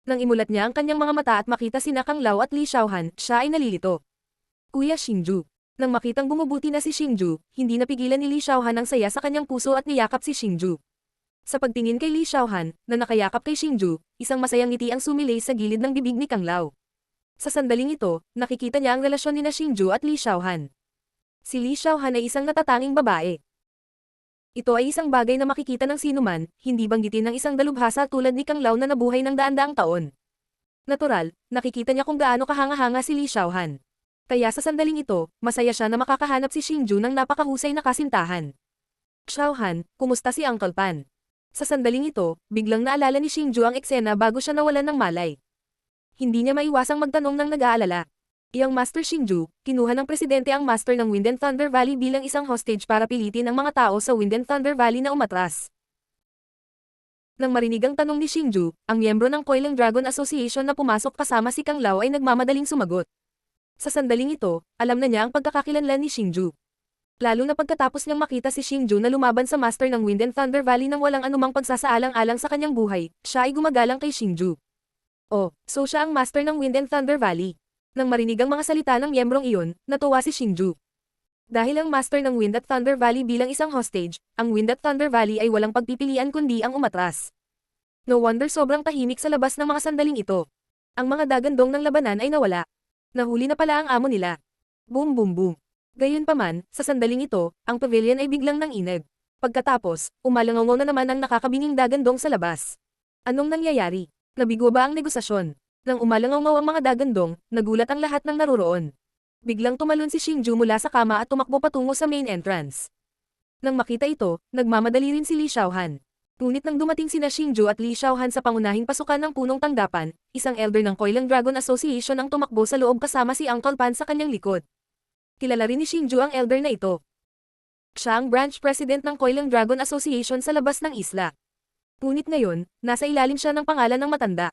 Nang imulat niya ang kanyang mga mata at makita sina Kang Lao at Li Xiaohan, siya ay nalilito. Kuya Xingju. Nang makitang bumubuti na si Xingju, hindi napigilan ni Li Xiaohan ang saya sa kanyang puso at niyakap si Xingju. Sa pagtingin kay Li Xiaohan, na nakayakap kay Xingju, isang masayang ngiti ang sumilay sa gilid ng bibig ni Kang Lao. Sa sandaling ito, nakikita niya ang relasyon ni Xingju at Li Xiaohan. Si Li Xiaohan ay isang natatanging babae. Ito ay isang bagay na makikita ng sinuman, hindi banggitin ng isang dalubhasa tulad ni Kang Lao na nabuhay ng daan-daang taon. Natural, nakikita niya kung gaano kahanga-hanga si Li Xiaohan. Kaya sa sandaling ito, masaya siya na makakahanap si Xingju ng napakahusay na kasintahan. Xiaohan, kumusta si Uncle Pan? Sa sandaling ito, biglang naalala ni Xingju ang eksena bago siya nawalan ng malay. Hindi niya maiwasang magtanong ng nag-aalala. Iyang Master Xingju, kinuha ng presidente ang Master ng Wind and Thunder Valley bilang isang hostage para pilitin ang mga tao sa Wind and Thunder Valley na umatras. Nang marinig ang tanong ni Xingju, ang miyembro ng Coiling Dragon Association na pumasok kasama si Kang Lao ay nagmamadaling sumagot. Sa sandaling ito, alam na niya ang pagkakakilanlan ni Xingju. Lalo na pagkatapos niyang makita si Xingju na lumaban sa Master ng Wind and Thunder Valley nang walang anumang pagsasaalang-alang sa kanyang buhay, siya ay gumagalang kay Xingju. Oh, so siya ang Master ng Wind and Thunder Valley. Nang marinig ang mga salita ng miyembrong iyon, natuwa si Xingju. Dahil ang Master ng Wind at Thunder Valley bilang isang hostage, ang Wind at Thunder Valley ay walang pagpipilian kundi ang umatras. No wonder sobrang tahimik sa labas ng mga sandaling ito. Ang mga dagandong ng labanan ay nawala. Nahuli na pala ang amo nila. Boom boom boom. Gayunpaman, sa sandaling ito, ang pavilion ay biglang nanginag. Pagkatapos, umalangaw na naman ang nakakabinging dagandong sa labas. Anong nangyayari? Nabigo ba ang negosasyon? Nang umalangaw ang mga dagandong, nagulat ang lahat ng naruroon. Biglang tumalon si Xingju mula sa kama at tumakbo patungo sa main entrance. Nang makita ito, nagmamadali rin si Li Xiaohan. Ngunit nang dumating sina Xingju at Li Xiaohan sa pangunahing pasukan ng punong tanggapan, isang elder ng Coiling Dragon Association ang tumakbo sa loob kasama si Uncle Pan sa kanyang likod. Kilala rin ni Xingju ang elder na ito. Siya ang branch president ng Coiling Dragon Association sa labas ng isla. Ngunit ngayon, nasa ilalim siya ng pangalan ng matanda.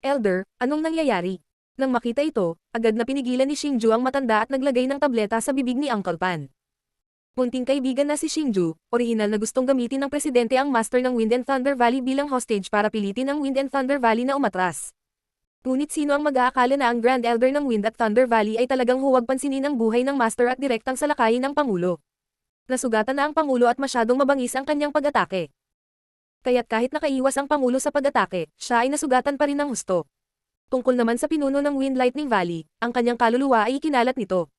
Elder, anong nangyayari? Nang makita ito, agad na pinigilan ni Xingju ang matanda at naglagay ng tableta sa bibig ni Uncle Pan. Munting kaibigan na si Xingju, orihinal na gustong gamitin ng presidente ang master ng Wind and Thunder Valley bilang hostage para pilitin ang Wind and Thunder Valley na umatras. Ngunit sino ang mag-aakala na ang Grand Elder ng Wind at Thunder Valley ay talagang huwag pansinin ang buhay ng master at direktang salakayin ng Pangulo. Nasugatan na ang Pangulo at masyadong mabangis ang kanyang pag-atake. Kaya't kahit nakaiwas ang Pangulo sa pag-atake, siya ay nasugatan pa rin ng husto. Tungkol naman sa pinuno ng Wind Lightning Valley, ang kanyang kaluluwa ay ikinalat nito.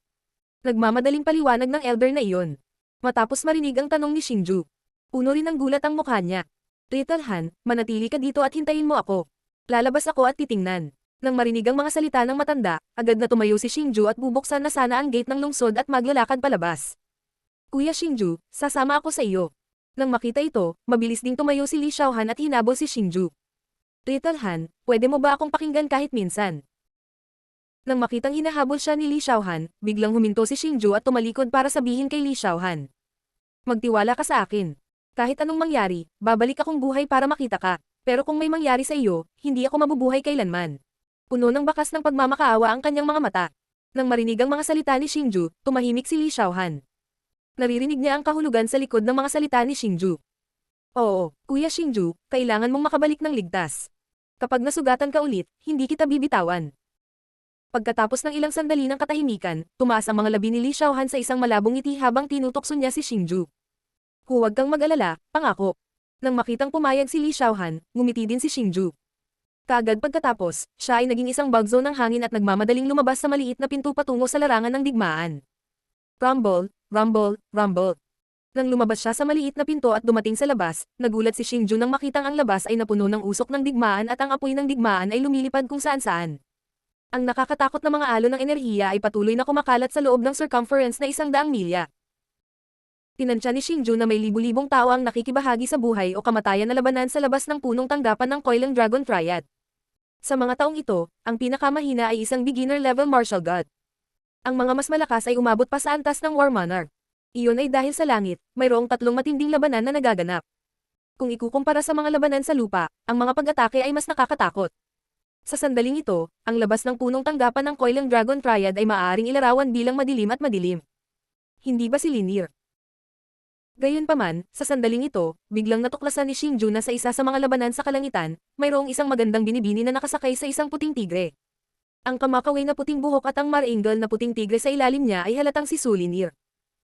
Nagmamadaling paliwanag ng elder na iyon. Matapos marinig ang tanong ni Xingju, puno rin ng gulat ang mukha niya. Little Han, manatili ka dito at hintayin mo ako. Lalabas ako at titingnan. Nang marinig ang mga salita ng matanda, agad na tumayo si Xingju at bubuksan na sana ang gate ng lungsod at maglalakad palabas. Kuya Xingju, sasama ako sa iyo. Nang makita ito, mabilis ding tumayo si Li Xiaohan at hinabol si Xingju. Little Han, pwede mo ba akong pakinggan kahit minsan? Nang makitang hinahabol siya ni Li Xiaohan, biglang huminto si Xingju at tumalikod para sabihin kay Li Xiaohan. Magtiwala ka sa akin. Kahit anong mangyari, babalik akong buhay para makita ka. Pero kung may mangyari sa iyo, hindi ako mabubuhay kailanman. Puno ng bakas ng pagmamakaawa ang kanyang mga mata. Nang marinig ang mga salita ni Xingju, tumahimik si Li Xiaohan. Naririnig niya ang kahulugan sa likod ng mga salita ni Xingju. Oo, Kuya Xingju, kailangan mong makabalik ng ligtas. Kapag nasugatan ka ulit, hindi kita bibitawan. Pagkatapos ng ilang sandali ng katahimikan, tumaas ang mga labi ni Li Xiaohan sa isang malabong ngiti habang tinutokso niya si Xingju. Huwag kang mag-alala, pangako. Nang makitang pumayag si Li Xiaohan, ngumiti din si Xingju. Kaagad pagkatapos, siya ay naging isang bug zone ng hangin at nagmamadaling lumabas sa maliit na pinto patungo sa larangan ng digmaan. Rumble, rumble, rumble. Nang lumabas siya sa maliit na pinto at dumating sa labas, nagulat si Xingju nang makitang ang labas ay napuno ng usok ng digmaan at ang apoy ng digmaan ay lumilipad kung saan-saan. Ang nakakatakot na mga alon ng enerhiya ay patuloy na kumakalat sa loob ng circumference na 100 milya. Tinansya ni Xingju na may libu-libong tao ang nakikibahagi sa buhay o kamatayan na labanan sa labas ng punong tanggapan ng Coiling Dragon Triad. Sa mga taong ito, ang pinakamahina ay isang beginner-level martial god. Ang mga mas malakas ay umabot pa sa antas ng War Monarch. Iyon ay dahil sa langit, mayroong 3 matinding labanan na nagaganap. Kung ikukumpara sa mga labanan sa lupa, ang mga pag-atake ay mas nakakatakot. Sa sandaling ito, ang labas ng punong tanggapan ng Coiling Dragon Triad ay maaaring ilarawan bilang madilim at madilim. Hindi ba si linear? Gayunpaman, sa sandaling ito, biglang natuklasan ni Xingju na sa isa sa mga labanan sa kalangitan, mayroong isang magandang binibini na nakasakay sa isang puting tigre. Ang kamakaway na puting buhok at ang maringal na puting tigre sa ilalim niya ay halatang si Su Linier.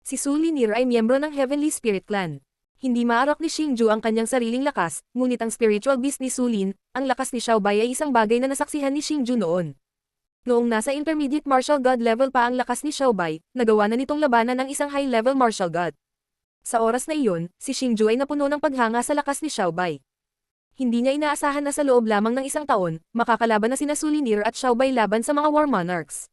Si Su Linier ay miyembro ng Heavenly Spirit Clan. Hindi maarak ni Xingju ang kanyang sariling lakas, ngunit ang spiritual beast ni Su Lin, ang lakas ni Xiaobai ay isang bagay na nasaksihan ni Xingju noon. Noong nasa intermediate martial god level pa ang lakas ni Xiaobai, nagawa na nitong labanan ng isang high-level martial god. Sa oras na iyon, si Xingju ay napuno ng paghanga sa lakas ni Xiaobai. Hindi niya inaasahan na sa loob lamang ng isang taon, makakalaban na sina Su Linier at Xiaobai laban sa mga War Monarchs.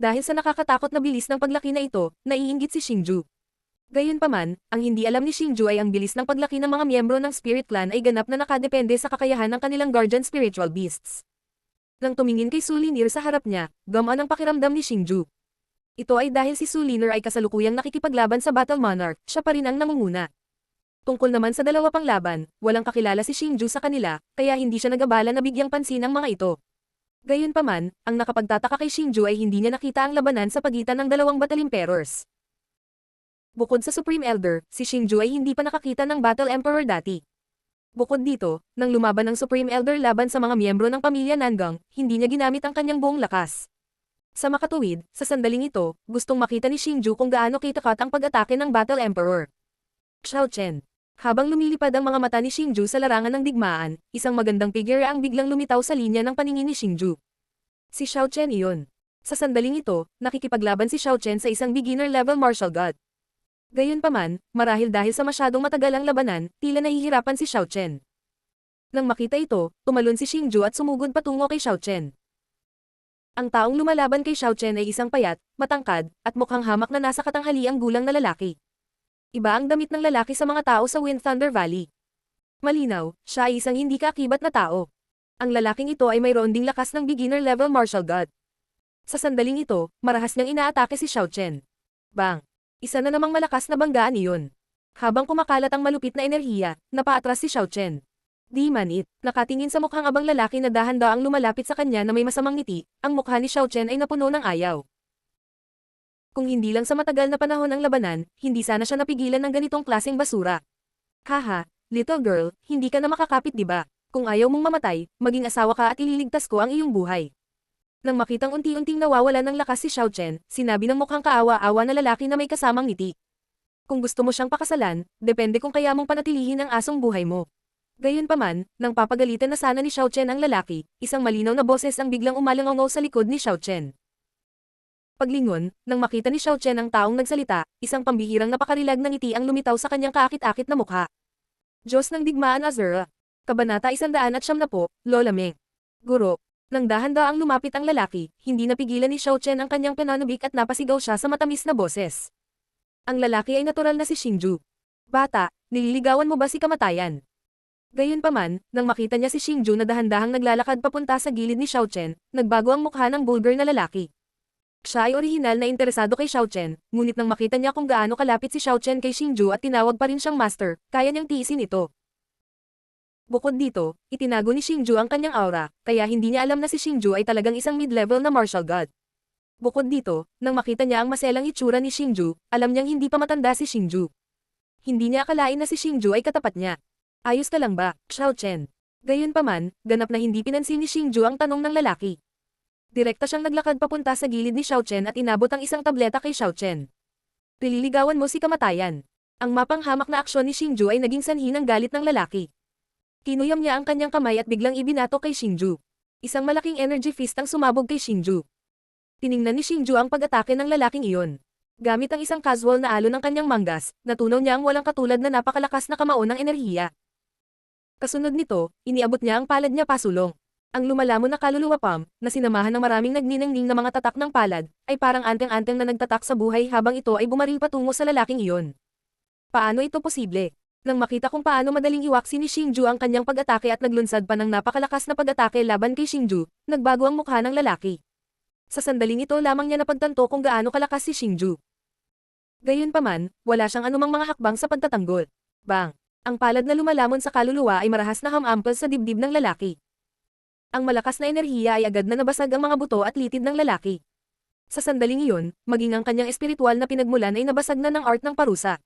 Dahil sa nakakatakot na bilis ng paglaki na ito, naiinggit si Xingju. Gayunpaman, ang hindi alam ni Xingju ay ang bilis ng paglaki ng mga miyembro ng Spirit Clan ay ganap na nakadepende sa kakayahan ng kanilang guardian spiritual beasts. Nang tumingin kay Su Linier sa harap niya, gamaan ang pakiramdam ni Xingju. Ito ay dahil si Su Linier ay kasalukuyang nakikipaglaban sa Battle Monarch, siya pa rin ang namunguna. Tungkol naman sa dalawa pang laban, walang kakilala si Xingju sa kanila, kaya hindi siya nag-abala na bigyang pansin ang mga ito. Gayunpaman, ang nakapagtataka kay Xingju ay hindi niya nakita ang labanan sa pagitan ng dalawang Battle Emperors. Bukod sa Supreme Elder, si Xingju ay hindi pa nakakita ng Battle Emperor dati. Bukod dito, nang lumaban ng Supreme Elder laban sa mga miyembro ng pamilya Nangang, hindi niya ginamit ang kanyang buong lakas. Sa makatuwid, sa sandaling ito, gustong makita ni Xingju kung gaano kitakat ang pag-atake ng Battle Emperor. Xiao Chen. Habang lumilipad ang mga mata ni Xingju sa larangan ng digmaan, isang magandang figure ang biglang lumitaw sa linya ng paningin ni Xingju. Si Xiao Chen iyon. Sa sandaling ito, nakikipaglaban si Xiao Chen sa isang beginner-level martial god. Gayunpaman, marahil dahil sa masyadong matagal ang labanan, tila nahihirapan si Xiao Chen. Nang makita ito, tumalon si Xingju at sumugod patungo kay Xiao Chen. Ang taong lumalaban kay Xiao Chen ay isang payat, matangkad, at mukhang hamak na nasa katanghaliang gulang na lalaki. Iba ang damit ng lalaki sa mga tao sa Wind Thunder Valley. Malinaw, siya ay isang hindi kaakibat na tao. Ang lalaking ito ay mayroon ding lakas ng beginner-level martial god. Sa sandaling ito, marahas niyang inaatake si Xiao Chen. Bang! Isa na namang malakas na banggaan iyon. Habang kumakalat ang malupit na enerhiya, napaatras si Xiao Chen. Di man it, nakatingin sa mukhang abang lalaki na dahan-daang lumalapit sa kanya na may masamang ngiti, ang mukha ni Xiao Chen ay napuno ng ayaw. Kung hindi lang sa matagal na panahon ang labanan, hindi sana siya napigilan ng ganitong klaseng basura. Haha, little girl, hindi ka na makakapit di ba? Kung ayaw mong mamatay, maging asawa ka at ililigtas ko ang iyong buhay. Nang makitang unti-unting nawawala ng lakas si Xiao Chen, sinabi ng mukhang kaawa-awa na lalaki na may kasamang ngiti. Kung gusto mo siyang pakasalan, depende kung kaya mong panatilihin ang asong buhay mo. Gayunpaman, nang papagalitan na sana ni Xiao Chen ang lalaki, isang malinaw na boses ang biglang umalangaw sa likod ni Xiao Chen. Paglingon, nang makita ni Xiao Chen ang taong nagsalita, isang pambihirang napakarilag na ngiti ang lumitaw sa kanyang kaakit-akit na mukha. Diyos ng digmaan Azura. Kabanata 170, Lola Meng. Guro. Nang dahan-daang lumapit ang lalaki, hindi napigilan ni Xiao Chen ang kanyang pananabik at napasigaw siya sa matamis na boses. Ang lalaki ay natural na si Xingju. Bata, nililigawan mo ba si kamatayan? Gayunpaman, nang makita niya si Xingju na dahan-dahang naglalakad papunta sa gilid ni Xiao Chen, nagbago ang mukha ng bulgar na lalaki. Siya ay orihinal na interesado kay Xiao Chen, ngunit nang makita niya kung gaano kalapit si Xiao Chen kay Xingju at tinawag pa rin siyang master, kaya niyang tiisin ito. Bukod dito, itinago ni Xingju ang kanyang aura, kaya hindi niya alam na si Xingju ay talagang isang mid-level na martial god. Bukod dito, nang makita niya ang maselang itsura ni Xingju, alam niyang hindi pa matanda si Xingju. Hindi niya akalain na si Xingju ay katapat niya. Ayos ka lang ba, Xiao Chen? Gayunpaman, ganap na hindi pinansin ni Xingju ang tanong ng lalaki. Direkta siyang naglakad papunta sa gilid ni Xiao Chen at inabot ang isang tableta kay Xiao Chen. Pililigawan mo si kamatayan. Ang mapanghamak na aksyon ni Xingju ay naging sanhi ng galit ng lalaki. Kinuyam niya ang kanyang kamay at biglang ibinato kay Xingju. Isang malaking energy fist ang sumabog kay Xingju. Tiningnan ni Xingju ang pag-atake ng lalaking iyon. Gamit ang isang casual na alon ng kanyang manggas, natunaw niya ang walang katulad na napakalakas na kamao ng enerhiya. Kasunod nito, iniabot niya ang palad niya pasulong. Ang lumalamon na kaluluwa pam, na sinamahan ng maraming nagniningning na mga tatak ng palad, ay parang anteng-anteng na nagtatak sa buhay habang ito ay bumaril patungo sa lalaking iyon. Paano ito posible? Nang makita kung paano madaling iwaksi ni Xingju ang kanyang pag-atake at naglunsad pa ng napakalakas na pag-atake laban kay Xingju, nagbago ang mukha ng lalaki. Sa sandaling ito lamang niya napagtanto kung gaano kalakas si Xingju. Gayunpaman, wala siyang anumang mga hakbang sa pagtatanggol. Bang! Ang palad na lumalamon sa kaluluwa ay marahas na hamampal sa dibdib ng lalaki. Ang malakas na enerhiya ay agad na nabasag ang mga buto at litid ng lalaki. Sa sandaling iyon, maging ang kanyang espiritual na pinagmulan ay nabasag na ng art ng parusa.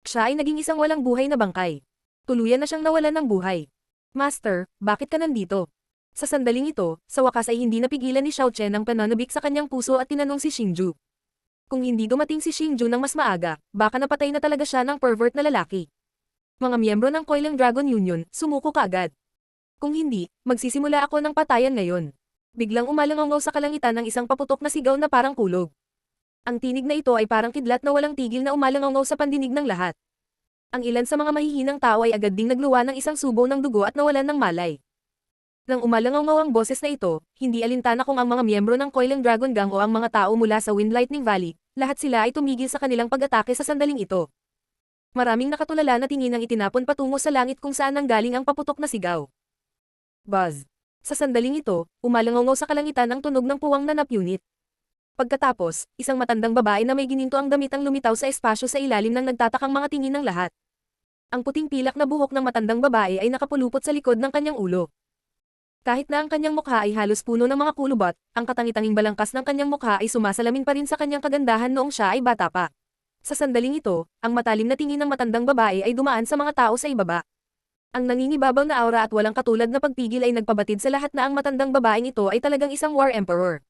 Siya ay naging isang walang buhay na bangkay. Tuluyan na siyang nawalan ng buhay. Master, bakit ka nandito? Sa sandaling ito, sa wakas ay hindi napigilan ni Xiao Chen ang pananabik sa kanyang puso at tinanong si Xingju. Kung hindi dumating si Xingju ng mas maaga, baka napatay na talaga siya ng pervert na lalaki. Mga miyembro ng Coiling Dragon Union, sumuko ka agad. Kung hindi, magsisimula ako ng patayan ngayon. Biglang umalangaw sa kalangitan ng isang paputok na sigaw na parang kulog. Ang tinig na ito ay parang kidlat na walang tigil na umalangaw sa pandinig ng lahat. Ang ilan sa mga mahihinang tao ay agad ding nagluwa ng isang subo ng dugo at nawalan ng malay. Nang umalangaw ang boses na ito, hindi alintana kung ang mga miyembro ng Coiling Dragon Gang o ang mga tao mula sa Wind Lightning Valley, lahat sila ay tumigil sa kanilang pag-atake sa sandaling ito. Maraming nakatulala na tingin ang itinapon patungo sa langit kung saan nanggaling ang paputok na sigaw. Buzz. Sa sandaling ito, umalangaw sa kalangitan ang tunog ng puwang na unit. Pagkatapos, isang matandang babae na may gininto ang damit ang lumitaw sa espasyo sa ilalim ng nagtatakang mga tingin ng lahat. Ang puting pilak na buhok ng matandang babae ay nakapulupot sa likod ng kanyang ulo. Kahit na ang kanyang mukha ay halos puno ng mga kulubot, ang katangi-tanging balangkas ng kanyang mukha ay sumasalamin pa rin sa kanyang kagandahan noong siya ay bata pa. Sa sandaling ito, ang matalim na tingin ng matandang babae ay dumaan sa mga tao sa ibaba. Ang nangingibabaw na aura at walang katulad na pagpigil ay nagpabatid sa lahat na ang matandang babaeng ito ay talagang isang war emperor.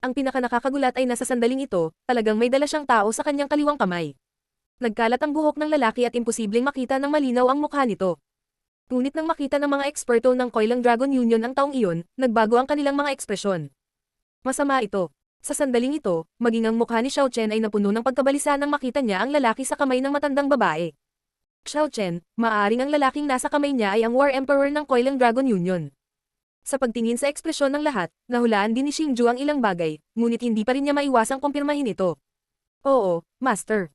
Ang pinakanakakagulat ay nasa sandaling ito, talagang may dala siyang tao sa kanyang kaliwang kamay. Nagkalat ang buhok ng lalaki at imposibleng makita ng malinaw ang mukha nito. Ngunit nang makita ng mga eksperto ng Coiling Dragon Union ang taong iyon, nagbago ang kanilang mga ekspresyon. Masama ito. Sa sandaling ito, maging ang mukha ni Xiao Chen ay napuno ng pagkabalisa nang makita niya ang lalaki sa kamay ng matandang babae. Xiao Chen, maaaring ang lalaking nasa kamay niya ay ang War Emperor ng Coiling Dragon Union. Sa pagtingin sa ekspresyon ng lahat, nahulaan din ni Xingju ang ilang bagay, ngunit hindi pa rin niya maiwasang kumpirmahin ito. Oo, Master.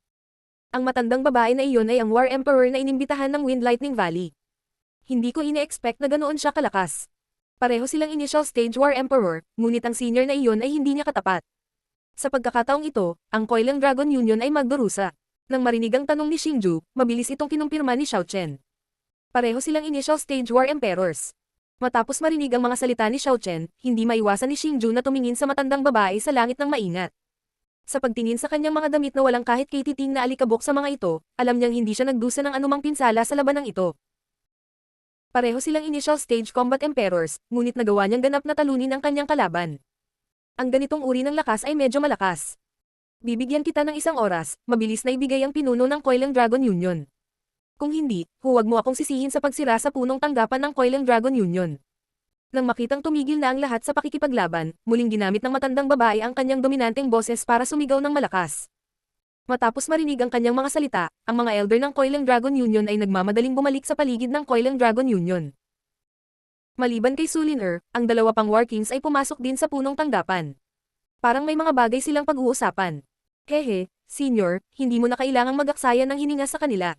Ang matandang babae na iyon ay ang War Emperor na inimbitahan ng Wind Lightning Valley. Hindi ko ine-expect na ganoon siya kalakas. Pareho silang initial stage War Emperor, ngunit ang senior na iyon ay hindi niya katapat. Sa pagkakataong ito, ang Coiling Dragon Union ay magdurusa. Nang marinig ang tanong ni Xingju, mabilis itong kinumpirma ni Xiao Chen. Pareho silang initial stage War Emperors. Matapos marinig ang mga salita ni Xiao Chen, hindi maiwasan ni Xingju na tumingin sa matandang babae sa langit ng maingat. Sa pagtingin sa kanyang mga damit na walang kahit kititing na alikabok sa mga ito, alam niyang hindi siya nagdusa ng anumang pinsala sa labanang ito. Pareho silang initial stage combat emperors, ngunit nagawa niyang ganap na talunin ang kanyang kalaban. Ang ganitong uri ng lakas ay medyo malakas. Bibigyan kita ng isang oras, mabilis na ibigay ang pinuno ng Coiling Dragon Union. Kung hindi, huwag mo akong sisihin sa pagsira sa punong tanggapan ng Coiling Dragon Union. Nang makitang tumigil na ang lahat sa pakikipaglaban, muling ginamit ng matandang babae ang kanyang dominanteng boses para sumigaw ng malakas. Matapos marinig ang kanyang mga salita, ang mga elder ng Coiling Dragon Union ay nagmamadaling bumalik sa paligid ng Coiling Dragon Union. Maliban kay Suliner, ang dalawa pang War Kings ay pumasok din sa punong tanggapan. Parang may mga bagay silang pag-uusapan. Hehe, Senior, hindi mo na kailangang mag-aksaya ng hininga sa kanila.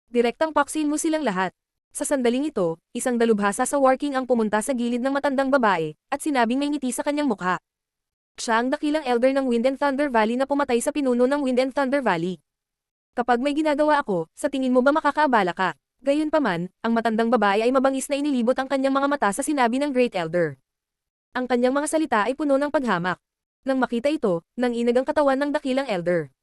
Direktang paksin mo silang lahat. Sa sandaling ito, isang dalubhasa sa War King ang pumunta sa gilid ng matandang babae, at sinabing may ngiti sa kanyang mukha. Siya ang dakilang elder ng Wind and Thunder Valley na pumatay sa pinuno ng Wind and Thunder Valley. Kapag may ginagawa ako, sa tingin mo ba makakaabala ka? Gayunpaman, ang matandang babae ay mabangis na inilibot ang kanyang mga mata sa sinabi ng Great Elder. Ang kanyang mga salita ay puno ng paghamak. Nang makita ito, nanginag ang katawan ng dakilang elder.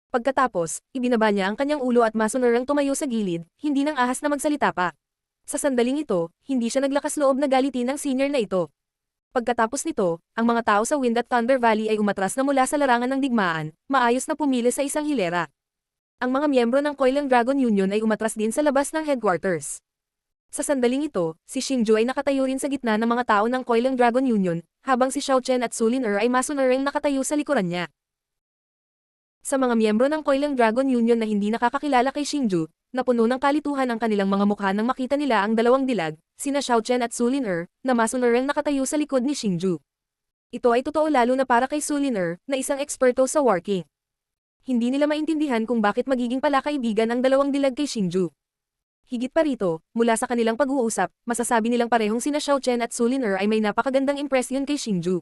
Pagkatapos, ibinaba niya ang kanyang ulo at masunerang tumayo sa gilid, hindi nang ahas na magsalita pa. Sa sandaling ito, hindi siya naglakas loob na galitin ang senior na ito. Pagkatapos nito, ang mga tao sa Wind at Thunder Valley ay umatras na mula sa larangan ng digmaan, maayos na pumili sa isang hilera. Ang mga miyembro ng Coiling Dragon Union ay umatras din sa labas ng headquarters. Sa sandaling ito, si Xingju ay nakatayo rin sa gitna ng mga tao ng Coiling Dragon Union, habang si Xiao Chen at Su Lin ay masunerang nakatayo sa likuran niya. Sa mga miyembro ng Coiling Dragon Union na hindi nakakakilala kay Xingju, napuno ng kalituhan ang kanilang mga mukha nang makita nila ang dalawang dilag, sina Xiao Chen at Su Lin na masunerang nakatayo sa likod ni Xingju. Ito ay totoo lalo na para kay Su Lin na isang eksperto sa War King. Hindi nila maintindihan kung bakit magiging palakaibigan ang dalawang dilag kay Xingju. Higit pa rito, mula sa kanilang pag-uusap, masasabi nilang parehong sina Xiao Chen at Su Lin ay may napakagandang impresyon kay Xingju.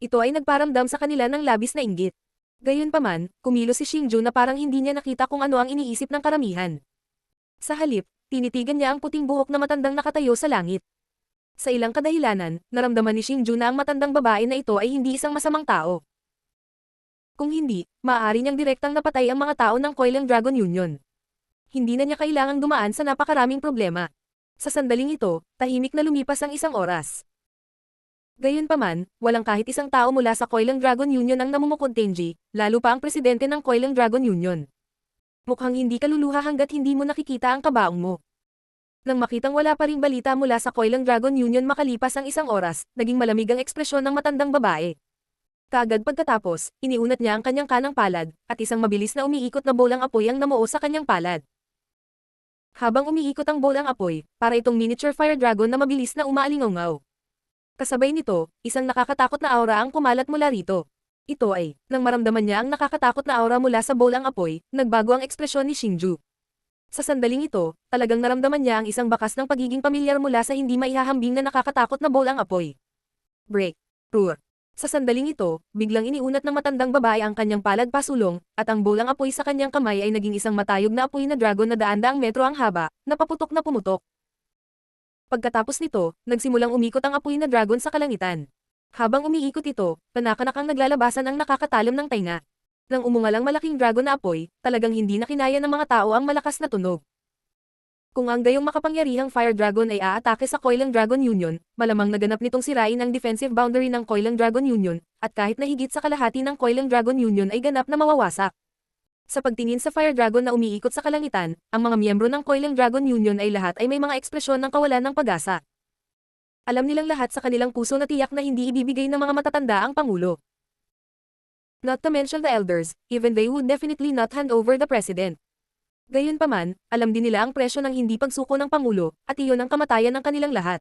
Ito ay nagparamdam sa kanila ng labis na inggit. Gayunpaman, kumilos si Xingju na parang hindi niya nakita kung ano ang iniisip ng karamihan. Sa halip, tinitigan niya ang puting buhok na matandang nakatayo sa langit. Sa ilang kadahilanan, naramdaman ni Xingju na ang matandang babae na ito ay hindi isang masamang tao. Kung hindi, maaari niyang direktang napatay ang mga tao ng Coiling Dragon Union. Hindi na niya kailangang dumaan sa napakaraming problema. Sa sandaling ito, tahimik na lumipas ang isang oras. Gayunpaman, walang kahit isang tao mula sa Coiling Dragon Union ang namumukod Tenji, lalo pa ang presidente ng Coiling Dragon Union. Mukhang hindi ka luluha hanggat hindi mo nakikita ang kabaong mo. Nang makitang wala pa ring balita mula sa Coiling Dragon Union makalipas ang isang oras, naging malamig ang ekspresyon ng matandang babae. Kaagad pagkatapos, iniunat niya ang kanyang kanang palad, at isang mabilis na umiikot na bolang apoy ang namuo sa kanyang palad. Habang umiikot ang bolang apoy, para itong miniature fire dragon na mabilis na umaalingaw. Kasabay nito, isang nakakatakot na aura ang kumalat mula rito. Ito ay, nang maramdaman niya ang nakakatakot na aura mula sa bolang apoy, nagbago ang ekspresyon ni Xingju. Sa sandaling ito, talagang naramdaman niya ang isang bakas ng pagiging pamilyar mula sa hindi maihahambing na nakakatakot na bolang apoy. Break. Roar. Sa sandaling ito, biglang iniunat ng matandang babae ang kanyang palad pasulong, at ang bolang apoy sa kanyang kamay ay naging isang matayog na apoy na dragon na daan-daang metro ang haba, na paputok na pumutok. Pagkatapos nito, nagsimulang umikot ang apoy na dragon sa kalangitan. Habang umiikot ito, panakanakang naglalabasan ang nakakatalim ng tainga. Nang umungal ang malaking dragon na apoy, talagang hindi na kinaya ng mga tao ang malakas na tunog. Kung ang gayong makapangyarihang Fire Dragon ay aatake sa Coiling Dragon Union, malamang naganap nitong sirain ang defensive boundary ng Coiling Dragon Union, at kahit na higit sa kalahati ng Coiling Dragon Union ay ganap na mawawasak. Sa pagtingin sa Fire Dragon na umiikot sa kalangitan, ang mga miyembro ng Coiling Dragon Union ay lahat ay may mga ekspresyon ng kawalan ng pag-asa. Alam nilang lahat sa kanilang puso na tiyak na hindi ibibigay ng mga matatanda ang Pangulo. Not to mention the elders, even they would definitely not hand over the president. Gayunpaman, alam din nila ang presyo ng hindi pagsuko ng Pangulo, at iyon ang kamatayan ng kanilang lahat.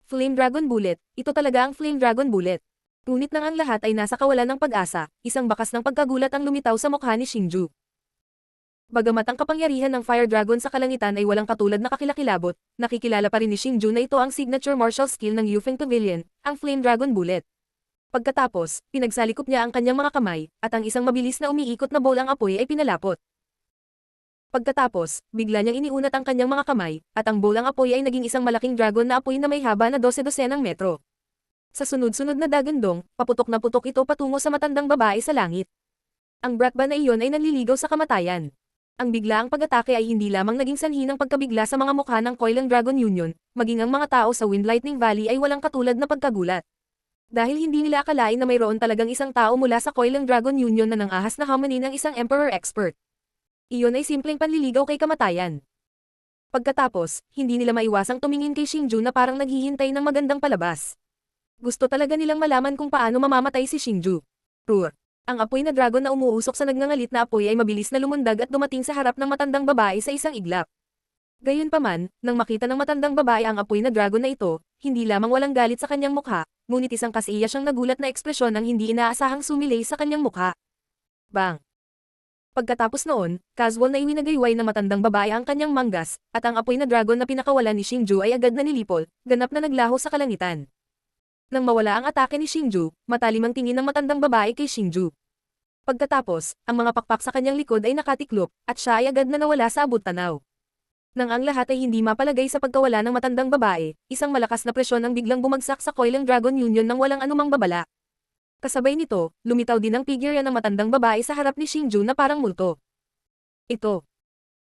Flame Dragon Bullet, ito talaga ang Flame Dragon Bullet. Ngunit nang ang lahat ay nasa kawalan ng pag-asa, isang bakas ng pagkagulat ang lumitaw sa mukha ni Xingju. Bagamat ang kapangyarihan ng Fire Dragon sa kalangitan ay walang katulad na kakilakilabot, nakikilala pa rin ni Xingju na ito ang signature martial skill ng Yufeng Pavilion, ang Flame Dragon Bullet. Pagkatapos, pinagsalikop niya ang kanyang mga kamay, at ang isang mabilis na umiikot na bolang apoy ay pinalapot. Pagkatapos, bigla niyang iniunat ang kanyang mga kamay, at ang bolang apoy ay naging isang malaking dragon na apoy na may haba na 12 dosenang metro. Sa sunod-sunod na dagandong, paputok na putok ito patungo sa matandang babae sa langit. Ang Bratba na iyon ay nanliligaw sa kamatayan. Ang biglaang pag-atake ay hindi lamang naging sanhi ng pagkabigla sa mga mukha ng Coiling Dragon Union, maging ang mga tao sa Wind Lightning Valley ay walang katulad na pagkagulat. Dahil hindi nila akalain na mayroon talagang isang tao mula sa Coiling Dragon Union na nangahas na hamanin ng isang Emperor expert. Iyon ay simpleng panliligaw kay kamatayan. Pagkatapos, hindi nila maiwasang tumingin kay Xingju na parang naghihintay ng magandang palabas. Gusto talaga nilang malaman kung paano mamamatay si Xingju. Roar! Ang apoy na dragon na umuusok sa nagngangalit na apoy ay mabilis na lumundag at dumating sa harap ng matandang babae sa isang iglap. Gayunpaman, nang makita ng matandang babae ang apoy na dragon na ito, hindi lamang walang galit sa kanyang mukha, ngunit isang kasiya siyang nagulat na ekspresyon ang hindi inaasahang sumilay sa kanyang mukha. Bang! Pagkatapos noon, casual na iwinagayway ng matandang babae ang kanyang manggas, at ang apoy na dragon na pinakawalan ni Xingju ay agad na nilipol, ganap na naglaho sa kalangitan. Nang mawala ang atake ni Xingju, matalim ang tingin ng matandang babae kay Xingju. Pagkatapos, ang mga pakpak sa kanyang likod ay nakatiklop, at siya ay agad na nawala sa abot tanaw. Nang ang lahat ay hindi mapalagay sa pagkawala ng matandang babae, isang malakas na presyon ang biglang bumagsak sa Coiling Dragon Union nang walang anumang babala. Kasabay nito, lumitaw din ang figure ng matandang babae sa harap ni Xingju na parang multo. Ito.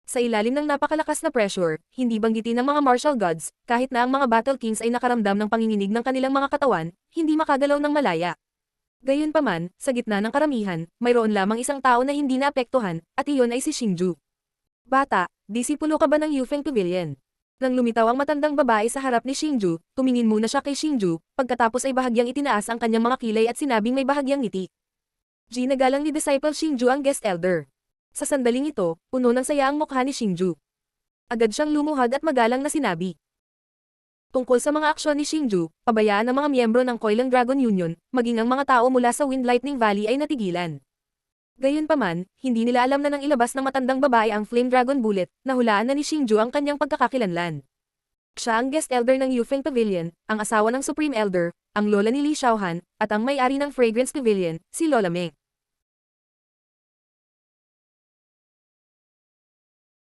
Sa ilalim ng napakalakas na pressure, hindi banggitin ng mga martial gods, kahit na ang mga battle kings ay nakaramdam ng panginginig ng kanilang mga katawan, hindi makagalaw ng malaya. Gayunpaman, sa gitna ng karamihan, mayroon lamang isang tao na hindi naapektuhan, at iyon ay si Xingju. Bata, disipulo ka ba ng Yufeng Pavilion? Nang lumitaw ang matandang babae sa harap ni Xingju, tumingin muna siya kay Xingju, pagkatapos ay bahagyang itinaas ang kanyang mga kilay at sinabing may bahagyang ngiti. Ginagalang ni Disciple Xingju ang guest elder. Sa sandaling ito, puno ng saya ang mukha ni Xingju. Agad siyang lumuhad at magalang na sinabi. Tungkol sa mga aksyon ni Xingju, pabayaan ng mga miyembro ng Coiling Dragon Union, maging ang mga tao mula sa Wind Lightning Valley ay natigilan. Gayunpaman, hindi nila alam na nang ilabas ng matandang babae ang Flame Dragon Bullet, nahulaan na ni Xingju ang kanyang pagkakakilanlan. Siya ang guest elder ng Yufeng Pavilion, ang asawa ng Supreme Elder, ang lola ni Li Xiaohan, at ang may-ari ng Fragrance Pavilion, si Lola Meng.